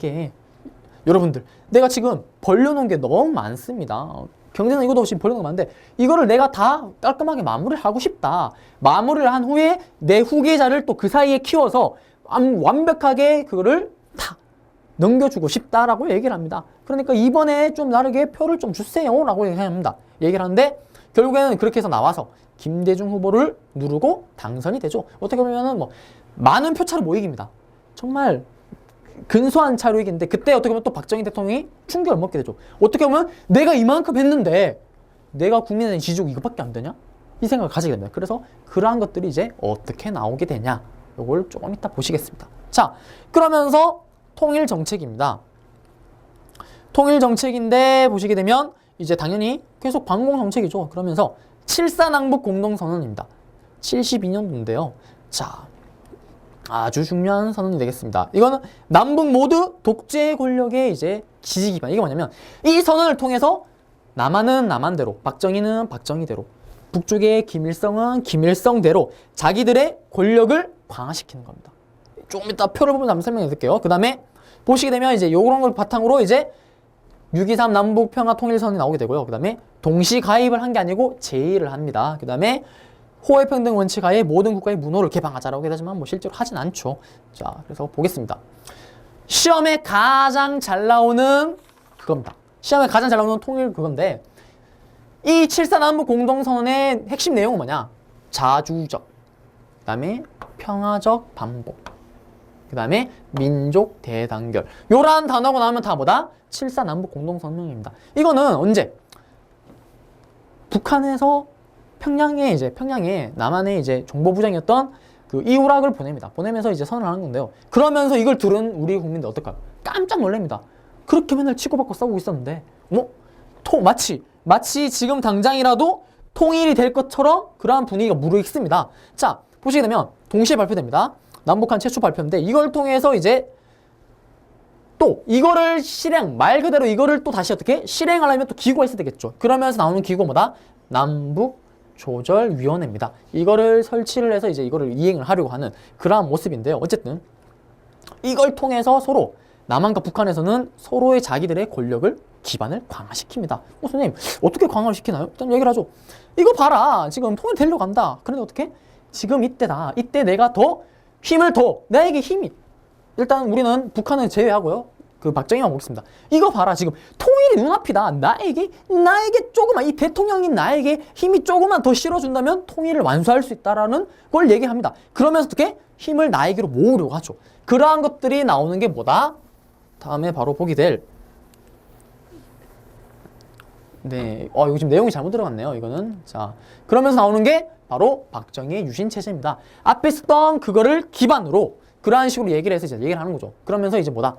여러분들 내가 지금 벌려놓은 게 너무 많습니다. 경제는 이것도 없이 벌려놓은 게 많은데 이거를 내가 다 깔끔하게 마무리를 하고 싶다. 마무리를 한 후에 내 후계자를 또 그 사이에 키워서 완벽하게 그거를 다 넘겨주고 싶다라고 얘기를 합니다. 그러니까 이번에 좀 나르게 표를 좀 주세요 라고 얘기합니다. 얘기를 하는데 결국에는 그렇게 해서 나와서 김대중 후보를 누르고 당선이 되죠. 어떻게 보면은 뭐 많은 표차로 못 이깁니다. 정말 근소한 차로 이기는데 그때 어떻게 보면 또 박정희 대통령이 충격을 먹게 되죠. 어떻게 보면 내가 이만큼 했는데 내가 국민의 지지율 이것밖에 안 되냐? 이 생각을 가지게 됩니다. 그래서 그러한 것들이 이제 어떻게 나오게 되냐? 요걸 조금 이따 보시겠습니다. 자, 그러면서 통일 정책입니다. 통일 정책인데 보시게 되면 이제 당연히 계속 반공 정책이죠. 그러면서 7.4 남북 공동선언입니다. 72년도인데요. 자, 아주 중요한 선언이 되겠습니다. 이거는 남북 모두 독재 권력의 이제 지지 기반. 이게 뭐냐면 이 선언을 통해서 남한은 남한대로, 박정희는 박정희대로, 북쪽의 김일성은 김일성대로 자기들의 권력을 강화시키는 겁니다. 조금 이따 표를 보면 한번 설명해 드릴게요. 그 다음에 보시게 되면 이제 요런 걸 바탕으로 이제 6.23 남북 평화 통일선언이 나오게 되고요. 그 다음에 동시 가입을 한 게 아니고 제의를 합니다. 그 다음에 호혜평등 원칙하에 모든 국가의 문호를 개방하자라고 하지만 뭐 실제로 하진 않죠. 자, 그래서 보겠습니다. 시험에 가장 잘 나오는 그겁니다. 시험에 가장 잘 나오는 통일 그건데 이 7.4 남북 공동선언의 핵심 내용은 뭐냐? 자주적, 그 다음에 평화적 반복, 그 다음에 민족 대단결. 요런 단어가 나오면 다 뭐다? 7.4 남북 공동선언입니다. 이거는 언제? 북한에서 평양에 남한의 이제 정보부장이었던 그 이우락을 보냅니다. 보내면서 이제 선언을 하는 건데요. 그러면서 이걸 들은 우리 국민들 어떨까요? 깜짝 놀랍니다. 그렇게 맨날 치고받고 싸우고 있었는데, 마치 지금 당장이라도 통일이 될 것처럼 그러한 분위기가 무르익습니다. 자, 보시게 되면 동시에 발표됩니다. 남북한 최초 발표인데 이걸 통해서 이제 또 이거를 말 그대로 이거를 또 다시 어떻게 실행하려면 또 기구가 있어야 되겠죠. 그러면서 나오는 기구가 뭐다? 남북 조절위원회입니다. 이거를 설치를 해서 이제 이거를 이행을 하려고 하는 그러한 모습인데요. 어쨌든 이걸 통해서 서로 남한과 북한에서는 서로의 자기들의 권력을 기반을 강화시킵니다. 선생님 어떻게 강화를 시키나요? 일단 얘기를 하죠. 이거 봐라. 지금 통일되려고 한다. 그런데 어떻게? 지금 이때다. 이때 내가 나에게 힘이 일단 우리는 북한은 제외하고요. 그 박정희만 보겠습니다. 이거 봐라. 지금 통일이 눈앞이다. 나에게 조금만 이 대통령인 나에게 힘이 조금만 더 실어준다면 통일을 완수할 수 있다라는 걸 얘기합니다. 그러면서 어떻게? 힘을 나에게로 모으려고 하죠. 그러한 것들이 나오는 게 뭐다? 다음에 바로 보게 될 이거 지금 내용이 잘못 들어갔네요. 이거는. 자, 그러면서 나오는 게 바로 박정희의 유신체제입니다. 앞에 쓰던 그거를 기반으로 그러한 식으로 얘기를 해서 이제 얘기를 하는 거죠. 그러면서 이제 뭐다?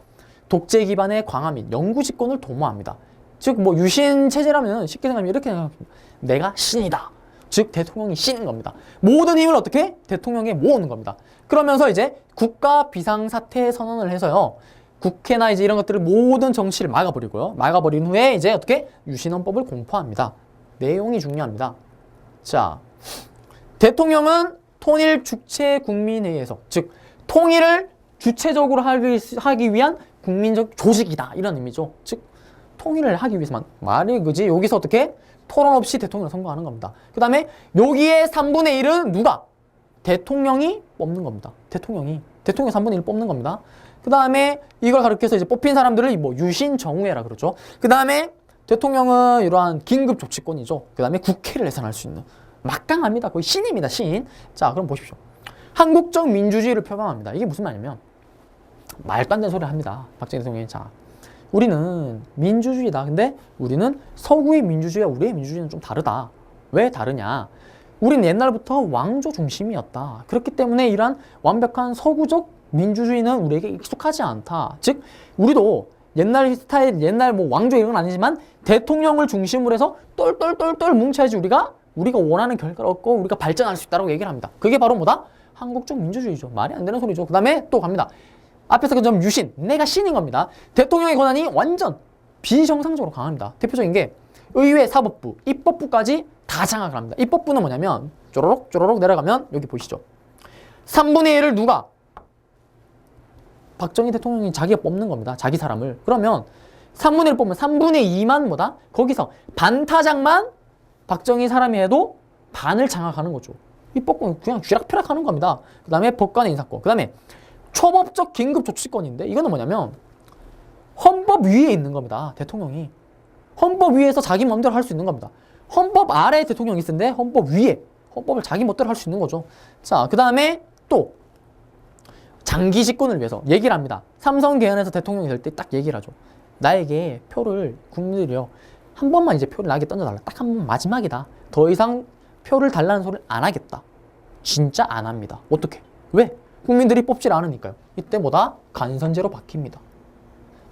독재 기반의 강화 및 영구집권을 도모합니다. 즉, 뭐 유신체제라면 쉽게 생각하면 이렇게 생각합니다. 내가 신이다. 즉, 대통령이 신인 겁니다. 모든 힘을 어떻게? 대통령에 모으는 겁니다. 그러면서 이제 국가 비상사태 선언을 해서요. 국회나 이제 이런 것들을 모든 정치를 막아버리고요. 막아버린 후에 이제 어떻게? 유신헌법을 공포합니다. 내용이 중요합니다. 자, 대통령은 통일 주체 국민회의에서, 즉 통일을 주체적으로 하기 위한 국민적 조직이다. 이런 의미죠. 즉 통일을 하기 위해서만 말이 그지. 여기서 어떻게? 토론 없이 대통령을 선거하는 겁니다. 그 다음에 여기에 3분의 1은 누가? 대통령이 뽑는 겁니다. 대통령이 3분의 1 뽑는 겁니다. 그 다음에 이걸 가르쳐서 이제 뽑힌 사람들을 뭐 유신정회라 그러죠. 그 다음에 대통령은 이러한 긴급 조치권이죠. 그 다음에 국회를 해산할 수 있는 막강합니다. 거의 신입니다. 신. 자, 그럼 보십시오. 한국적 민주주의를 표방합니다. 이게 무슨 말이냐면 말도 안 되는 소리를 합니다. 박정희 대통령이. 자, 우리는 민주주의다. 근데 우리는 서구의 민주주의와 우리의 민주주의는 좀 다르다. 왜 다르냐? 우리는 옛날부터 왕조 중심이었다. 그렇기 때문에 이러한 완벽한 서구적 민주주의는 우리에게 익숙하지 않다. 즉 우리도 옛날 스타일, 옛날 뭐 왕조 이런 건 아니지만 대통령을 중심으로 해서 똘똘똘똘 뭉쳐야지 우리가 원하는 결과를 얻고 우리가 발전할 수 있다고 얘기를 합니다. 그게 바로 뭐다? 한국적 민주주의죠. 말이 안 되는 소리죠. 그 다음에 또 갑니다. 앞에서 그 점 유신, 내가 신인 겁니다. 대통령의 권한이 완전 비정상적으로 강합니다. 대표적인 게 의회, 사법부, 입법부까지 다 장악을 합니다. 입법부는 뭐냐면 쪼로록 쪼로록 내려가면 여기 보이시죠? 3분의 1을 누가? 박정희 대통령이 자기가 뽑는 겁니다. 자기 사람을. 그러면 3분의 1 뽑으면 3분의 2만 뭐다? 거기서 반타작만 박정희 사람이 해도 반을 장악하는 거죠. 입법권 그냥 쥐락펴락 하는 겁니다. 그 다음에 법관의 인사권. 그 다음에 초법적 긴급조치권인데 이거는 뭐냐면 헌법 위에 있는 겁니다. 대통령이. 헌법 위에서 자기 마음대로 할 수 있는 겁니다. 헌법 아래에 대통령이 있는데 헌법 위에 헌법을 자기 멋대로 할 수 있는 거죠. 자, 그 다음에 또 장기 집권을 위해서 얘기를 합니다. 삼성 개헌에서 대통령이 될 때 딱 얘기를 하죠. 나에게 표를 국민들이요 한 번만 이제 표를 나에게 던져달라. 딱 한 번 마지막이다. 더 이상 표를 달라는 소리를 안 하겠다. 진짜 안 합니다. 어떻게? 왜? 국민들이 뽑질 않으니까요. 이때 뭐다? 간선제로 바뀝니다.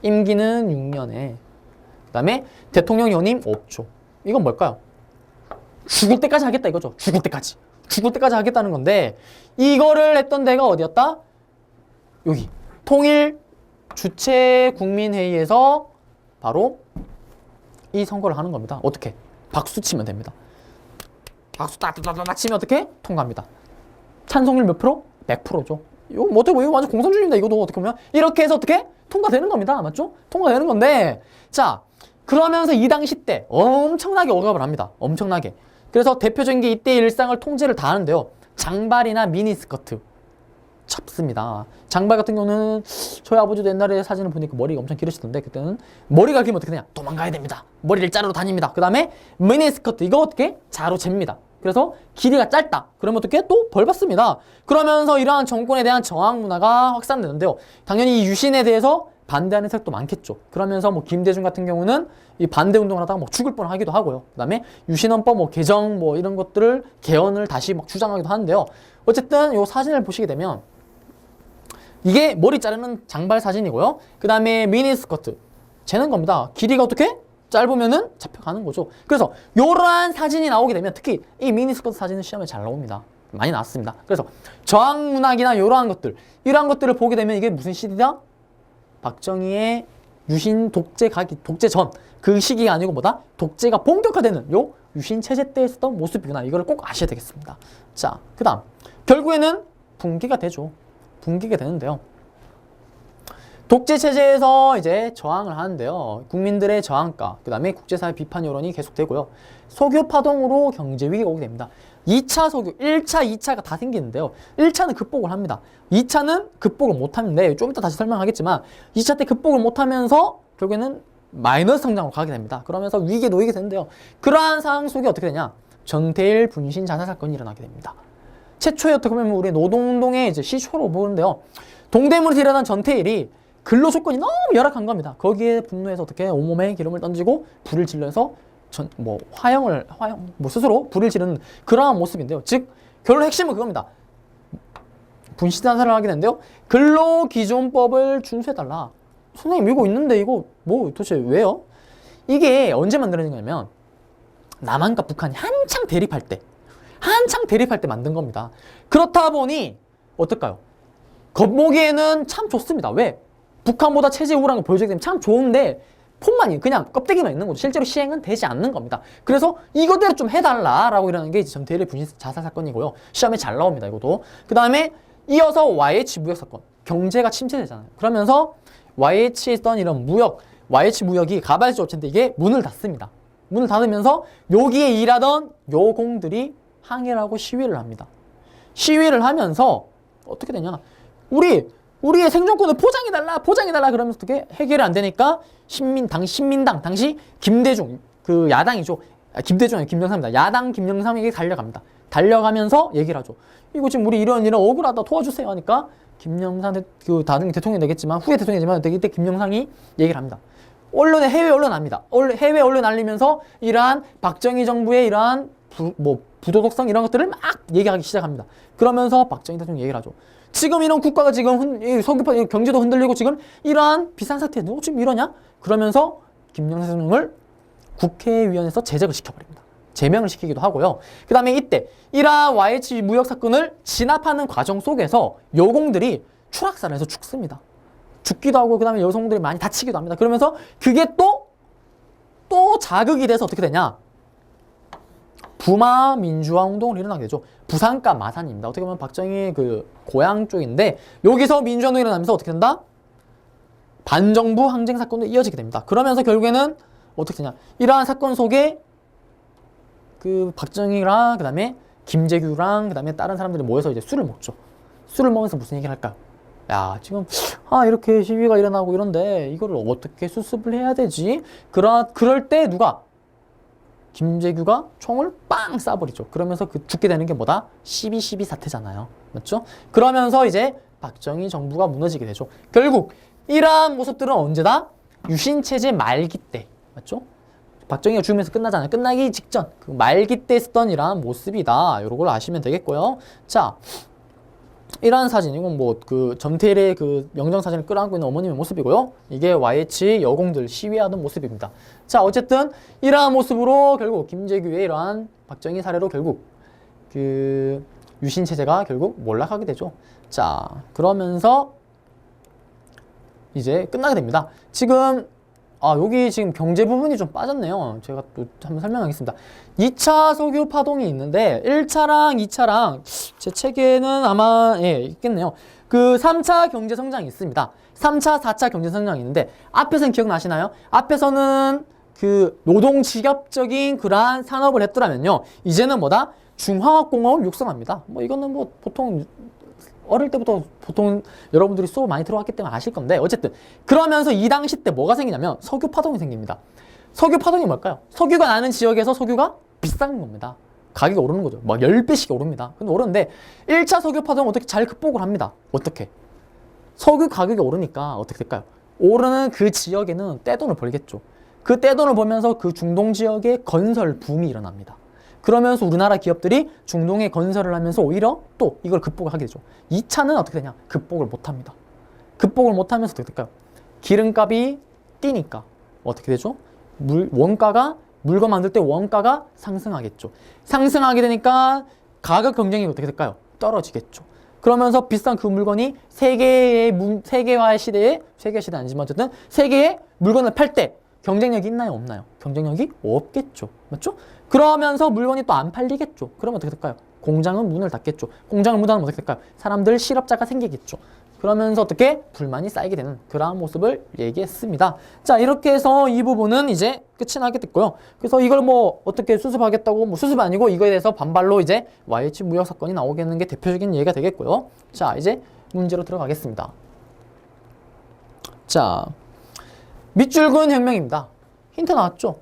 임기는 6년에 그 다음에 대통령 연임 5초. 이건 뭘까요? 죽을 때까지 하겠다 이거죠. 죽을 때까지. 죽을 때까지 하겠다는 건데 이거를 했던 데가 어디였다? 여기 통일 주최 국민회의에서 바로 이 선거를 하는 겁니다. 어떻게? 박수 치면 됩니다. 박수 따따따따 치면 어떻게? 통과합니다. 찬성률 몇 프로? 100%죠. 이거 뭐 어떻게 이거 완전 공산주의입니다. 이것도 어떻게 보면 이렇게 해서 어떻게? 통과되는 겁니다. 맞죠? 통과되는 건데 자 그러면서 이 당시 때 엄청나게 억압을 합니다. 엄청나게. 그래서 대표적인 게 이때 일상을 통제를 다 하는데요. 장발이나 미니스커트 잡습니다. 장발 같은 경우는 저희 아버지도 옛날에 사진을 보니까 머리가 엄청 기르시던데 그때는 머리가 길면 어떻게 되냐? 도망가야 됩니다. 머리를 자르러 다닙니다. 그 다음에 미니스커트 이거 어떻게? 자로 잽니다. 그래서 길이가 짧다. 그러면 어떻게? 또 벌 받습니다. 그러면서 이러한 정권에 대한 저항 문화가 확산되는데요. 당연히 이 유신에 대해서 반대하는 세력도 많겠죠. 그러면서 뭐 김대중 같은 경우는 이 반대 운동을 하다가 뭐 죽을 뻔하기도 하고요. 그다음에 유신헌법 뭐 개정 뭐 이런 것들을 개헌을 다시 막 주장하기도 하는데요. 어쨌든 요 사진을 보시게 되면 이게 머리 자르는 장발 사진이고요. 그다음에 미니스커트 재는 겁니다. 길이가 어떻게? 짧으면은 잡혀가는 거죠. 그래서 이러한 사진이 나오게 되면 특히 이 미니스커트 사진은 시험에 잘 나옵니다. 많이 나왔습니다. 그래서 저항 문학이나 이러한 것들, 이러한 것들을 보게 되면 이게 무슨 시대다? 박정희의 유신 독재 가기, 독재 전 그 시기가 아니고 뭐다? 독재가 본격화되는 요 유신 체제 때 있었던 모습이구나. 이걸 꼭 아셔야 되겠습니다. 자, 그다음 결국에는 붕괴가 되죠. 붕괴가 되는데요. 독재 체제에서 이제 저항을 하는데요. 국민들의 저항가, 그 다음에 국제사회 비판 여론이 계속되고요. 석유 파동으로 경제 위기가 오게 됩니다. 2차 석유, 1차, 2차가 다 생기는데요. 1차는 극복을 합니다. 2차는 극복을 못하는데 좀 이따 다시 설명하겠지만 2차 때 극복을 못하면서 결국에는 마이너스 성장으로 가게 됩니다. 그러면서 위기에 놓이게 되는데요. 그러한 상황 속에 어떻게 되냐? 전태일 분신 자살 사건이 일어나게 됩니다. 최초에 어떻게 보면 우리 노동운동의 이제 시초로 보는데요. 동대문에서 일어난 전태일이 근로 조건이 너무 열악한 겁니다. 거기에 분노해서 어떻게 온몸에 기름을 던지고 불을 질러서 화형 스스로 불을 지르는 그러한 모습인데요. 즉 결론 핵심은 그겁니다. 분신 자살을 하게 되는데요. 근로기준법을 준수해달라. 선생님 이거 있는데 이거 뭐 도대체 왜요? 이게 언제 만들어진 거냐면 남한과 북한이 한창 대립할 때 만든 겁니다. 그렇다 보니 어떨까요? 겉보기에는 참 좋습니다. 왜? 북한보다 체제 우월한 걸 보여주게 되면 참 좋은데 폰만이 그냥 껍데기만 있는 거죠. 실제로 시행은 되지 않는 겁니다. 그래서 이거대로 좀 해달라라고 이러는 게 이제 전태일의 분신 자살 사건이고요. 시험에 잘 나옵니다. 이것도. 그 다음에 이어서 YH 무역 사건. 경제가 침체되잖아요. 그러면서 YH에 있던 이런 YH 무역이 가발주 업체인데 이게 문을 닫습니다. 문을 닫으면서 여기에 일하던 여공들이 항해를 하고 시위를 합니다. 시위를 하면서 어떻게 되냐? 우리의 생존권을 포장해달라 그러면서 어떻게 해결이 안 되니까 신민당 당시 김대중 그 야당이죠. 김대중 아니 김영삼입니다. 야당 김영삼에게 달려갑니다. 달려가면서 얘기를 하죠. 이거 지금 우리 이런 억울하다 도와주세요 하니까 김영삼 그 나중에 대통령이 되겠지만 후에 대통령이지만 이때 김영삼이 얘기를 합니다. 해외 언론 납니다. 해외 언론 알리면서 이러한 박정희 정부의 이러한 부도덕성 이런 것들을 막 얘기하기 시작합니다. 그러면서 박정희 대통령이 얘기를 하죠. 지금 이런 국가가 지금 석유파 경제도 흔들리고 지금 이러한 비상 사태에 누가 지금 이러냐? 그러면서 김영삼 대통령을 국회의원에서 제적을 시켜버립니다. 제명을 시키기도 하고요. 그 다음에 이때 이러한 YH 무역 사건을 진압하는 과정 속에서 여공들이 추락사를 해서 죽습니다. 죽기도 하고 그 다음에 여성들이 많이 다치기도 합니다. 그러면서 그게 또 자극이 돼서 어떻게 되냐? 부마 민주화 운동을 일어나게 되죠. 부산과 마산입니다. 어떻게 보면 박정희의 그 고향 쪽인데 여기서 민주화 운동이 일어나면서 어떻게 된다? 반정부 항쟁 사건도 이어지게 됩니다. 그러면서 결국에는 어떻게 되냐? 이러한 사건 속에 그 박정희랑 그 다음에 김재규랑 그 다음에 다른 사람들이 모여서 이제 술을 먹죠. 술을 먹으면서 무슨 얘기를 할까요? 야 지금 이렇게 시위가 일어나고 이런데 이거를 어떻게 수습을 해야 되지? 그럴 때 누가? 김재규가 총을 빵 쏴버리죠. 그러면서 그 죽게 되는 게 뭐다? 12.12 사태잖아요. 맞죠? 그러면서 이제 박정희 정부가 무너지게 되죠. 결국 이러한 모습들은 언제다? 유신체제 말기 때. 맞죠? 박정희가 죽으면서 끝나잖아요. 끝나기 직전 그 말기 때 쓰던 이러한 모습이다. 이런 걸 아시면 되겠고요. 자, 이러한 사진, 이건 뭐 그 전태일의 그 명정 사진을 끌어안고 있는 어머님의 모습이고요. 이게 YH 여공들 시위하던 모습입니다. 자, 어쨌든 이러한 모습으로 결국 김재규의 이러한 박정희 사례로 결국 그 유신 체제가 결국 몰락하게 되죠. 자, 그러면서 이제 끝나게 됩니다. 지금 여기 지금 경제 부분이 좀 빠졌네요. 제가 또 한번 설명하겠습니다. 2차 석유 파동이 있는데 1차랑 2차랑 제 책에는 아마 있겠네요. 그 3차 경제 성장이 있습니다. 3차, 4차 경제 성장이 있는데 앞에서는 기억나시나요? 앞에서는 그 노동 직업적인 그러한 산업을 했더라면요. 이제는 뭐다? 중화학공업을 육성합니다. 뭐 이거는 뭐 보통 어릴 때부터 보통 여러분들이 수업 많이 들어왔기 때문에 아실 건데 어쨌든 그러면서 이 당시 때 뭐가 생기냐면 석유 파동이 생깁니다. 석유 파동이 뭘까요? 석유가 나는 지역에서 석유가 비싼 겁니다. 가격이 오르는 거죠. 막 10배씩 오릅니다. 근데 오르는데 1차 석유 파동은 어떻게 잘 극복을 합니다. 어떻게? 석유 가격이 오르니까 어떻게 될까요? 오르는 그 지역에는 떼돈을 벌겠죠. 그 떼돈을 벌면서 그 중동 지역에 건설 붐이 일어납니다. 그러면서 우리나라 기업들이 중동에 건설을 하면서 오히려 또 이걸 극복을 하게 되죠. 2차는 어떻게 되냐? 극복을 못합니다. 극복을 못하면서 어떻게 될까요? 기름값이 뛰니까 어떻게 되죠? 원가가 물건 만들 때 원가가 상승하겠죠. 상승하게 되니까 가격 경쟁이 어떻게 될까요? 떨어지겠죠. 그러면서 비싼 그 물건이 세계화의 시대에 세계 시대 아니지만 어쨌든 세계의 물건을 팔 때 경쟁력이 있나요? 없나요? 경쟁력이 없겠죠. 맞죠? 그러면서 물건이 또 안 팔리겠죠. 그러면 어떻게 될까요? 공장은 문을 닫겠죠. 공장을 문 닫으면 어떻게 될까요? 사람들 실업자가 생기겠죠. 그러면서 어떻게 불만이 쌓이게 되는 그러한 모습을 얘기했습니다. 자, 이렇게 해서 이 부분은 이제 끝이 나게 됐고요. 그래서 이걸 뭐 어떻게 수습하겠다고 뭐 수습이 아니고 이거에 대해서 반발로 이제 YH 무역 사건이 나오겠는 게 대표적인 예가 되겠고요. 자, 이제 문제로 들어가겠습니다. 자, 밑줄근 혁명입니다. 힌트 나왔죠?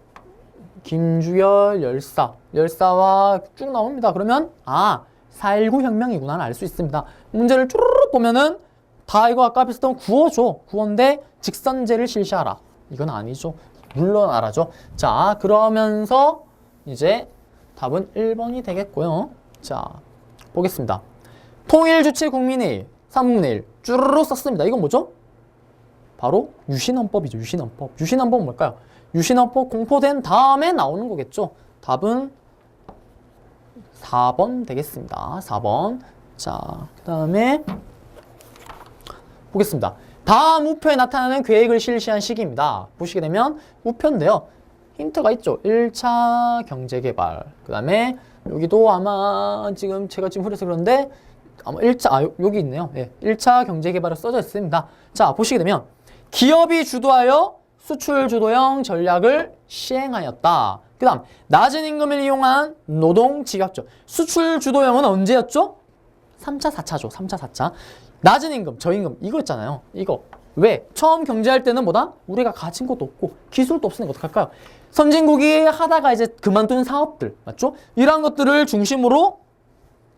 김주열 열사와 쭉 나옵니다. 그러면 4.19 혁명이구나 알 수 있습니다. 문제를 쭈르륵 보면은 다 이거 아까 비슷한 구어죠. 구어인데 직선제를 실시하라. 이건 아니죠. 물론 알아죠. 자, 그러면서 이제 답은 1번이 되겠고요. 자, 보겠습니다. 통일주체 국민회의 3분의 1 쭈르륵 썼습니다. 이건 뭐죠? 바로 유신헌법이죠. 유신헌법. 유신헌법은 뭘까요? 유신헌법 공포된 다음에 나오는 거겠죠. 답은 4번 되겠습니다. 4번. 자, 그 다음에 보겠습니다. 다음 우표에 나타나는 계획을 실시한 시기입니다. 보시게 되면 우표인데요. 힌트가 있죠. 1차 경제개발. 그 다음에 여기도 아마 지금 제가 지금 흐려서 그런데 아마 1차, 여기 있네요. 1차 경제개발이 써져 있습니다. 자, 보시게 되면 기업이 주도하여 수출 주도형 전략을 시행하였다. 그 다음 낮은 임금을 이용한 노동 직업적 수출 주도형은 언제였죠? 3차, 4차죠. 3차, 4차. 낮은 임금, 저임금 이거 있잖아요. 이거 왜? 처음 경제할 때는 뭐다? 우리가 가진 것도 없고 기술도 없으니까 어떡할까요? 선진국이 하다가 이제 그만둔 사업들 맞죠? 이러한 것들을 중심으로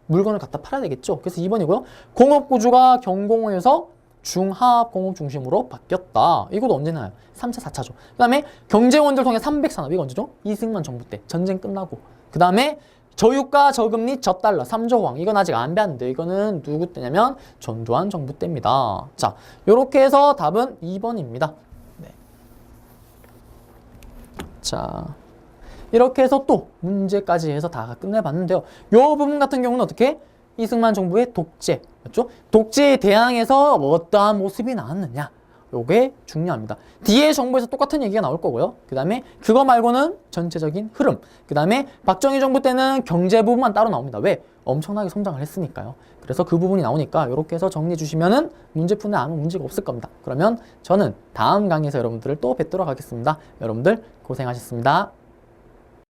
물건을 갖다 팔아야 되겠죠. 그래서 2번이고요. 공업구조가 경공에서 중하업공업 중심으로 바뀌었다. 이것도 언제 나요? 3차, 4차죠. 그 다음에 경제원조를 통해 300산업. 이거 언제죠? 이승만 정부 때. 전쟁 끝나고. 그 다음에 저유가, 저금리, 저달러, 3조 호황. 이건 아직 안 배웠는데 이거는 누구 때냐면 전두환 정부 때입니다. 자, 요렇게 해서 답은 2번입니다. 네. 자, 이렇게 해서 또 문제까지 해서 다 끝내봤는데요. 요 부분 같은 경우는 어떻게? 이승만 정부의 독재, 맞죠? 독재에 대항해서 어떠한 모습이 나왔느냐. 요게 중요합니다. 뒤에 정부에서 똑같은 얘기가 나올 거고요. 그 다음에 그거 말고는 전체적인 흐름. 그 다음에 박정희 정부 때는 경제 부분만 따로 나옵니다. 왜? 엄청나게 성장을 했으니까요. 그래서 그 부분이 나오니까 이렇게 해서 정리해 주시면은 문제 푸는 아무 문제가 없을 겁니다. 그러면 저는 다음 강의에서 여러분들을 또 뵙도록 하겠습니다. 여러분들 고생하셨습니다.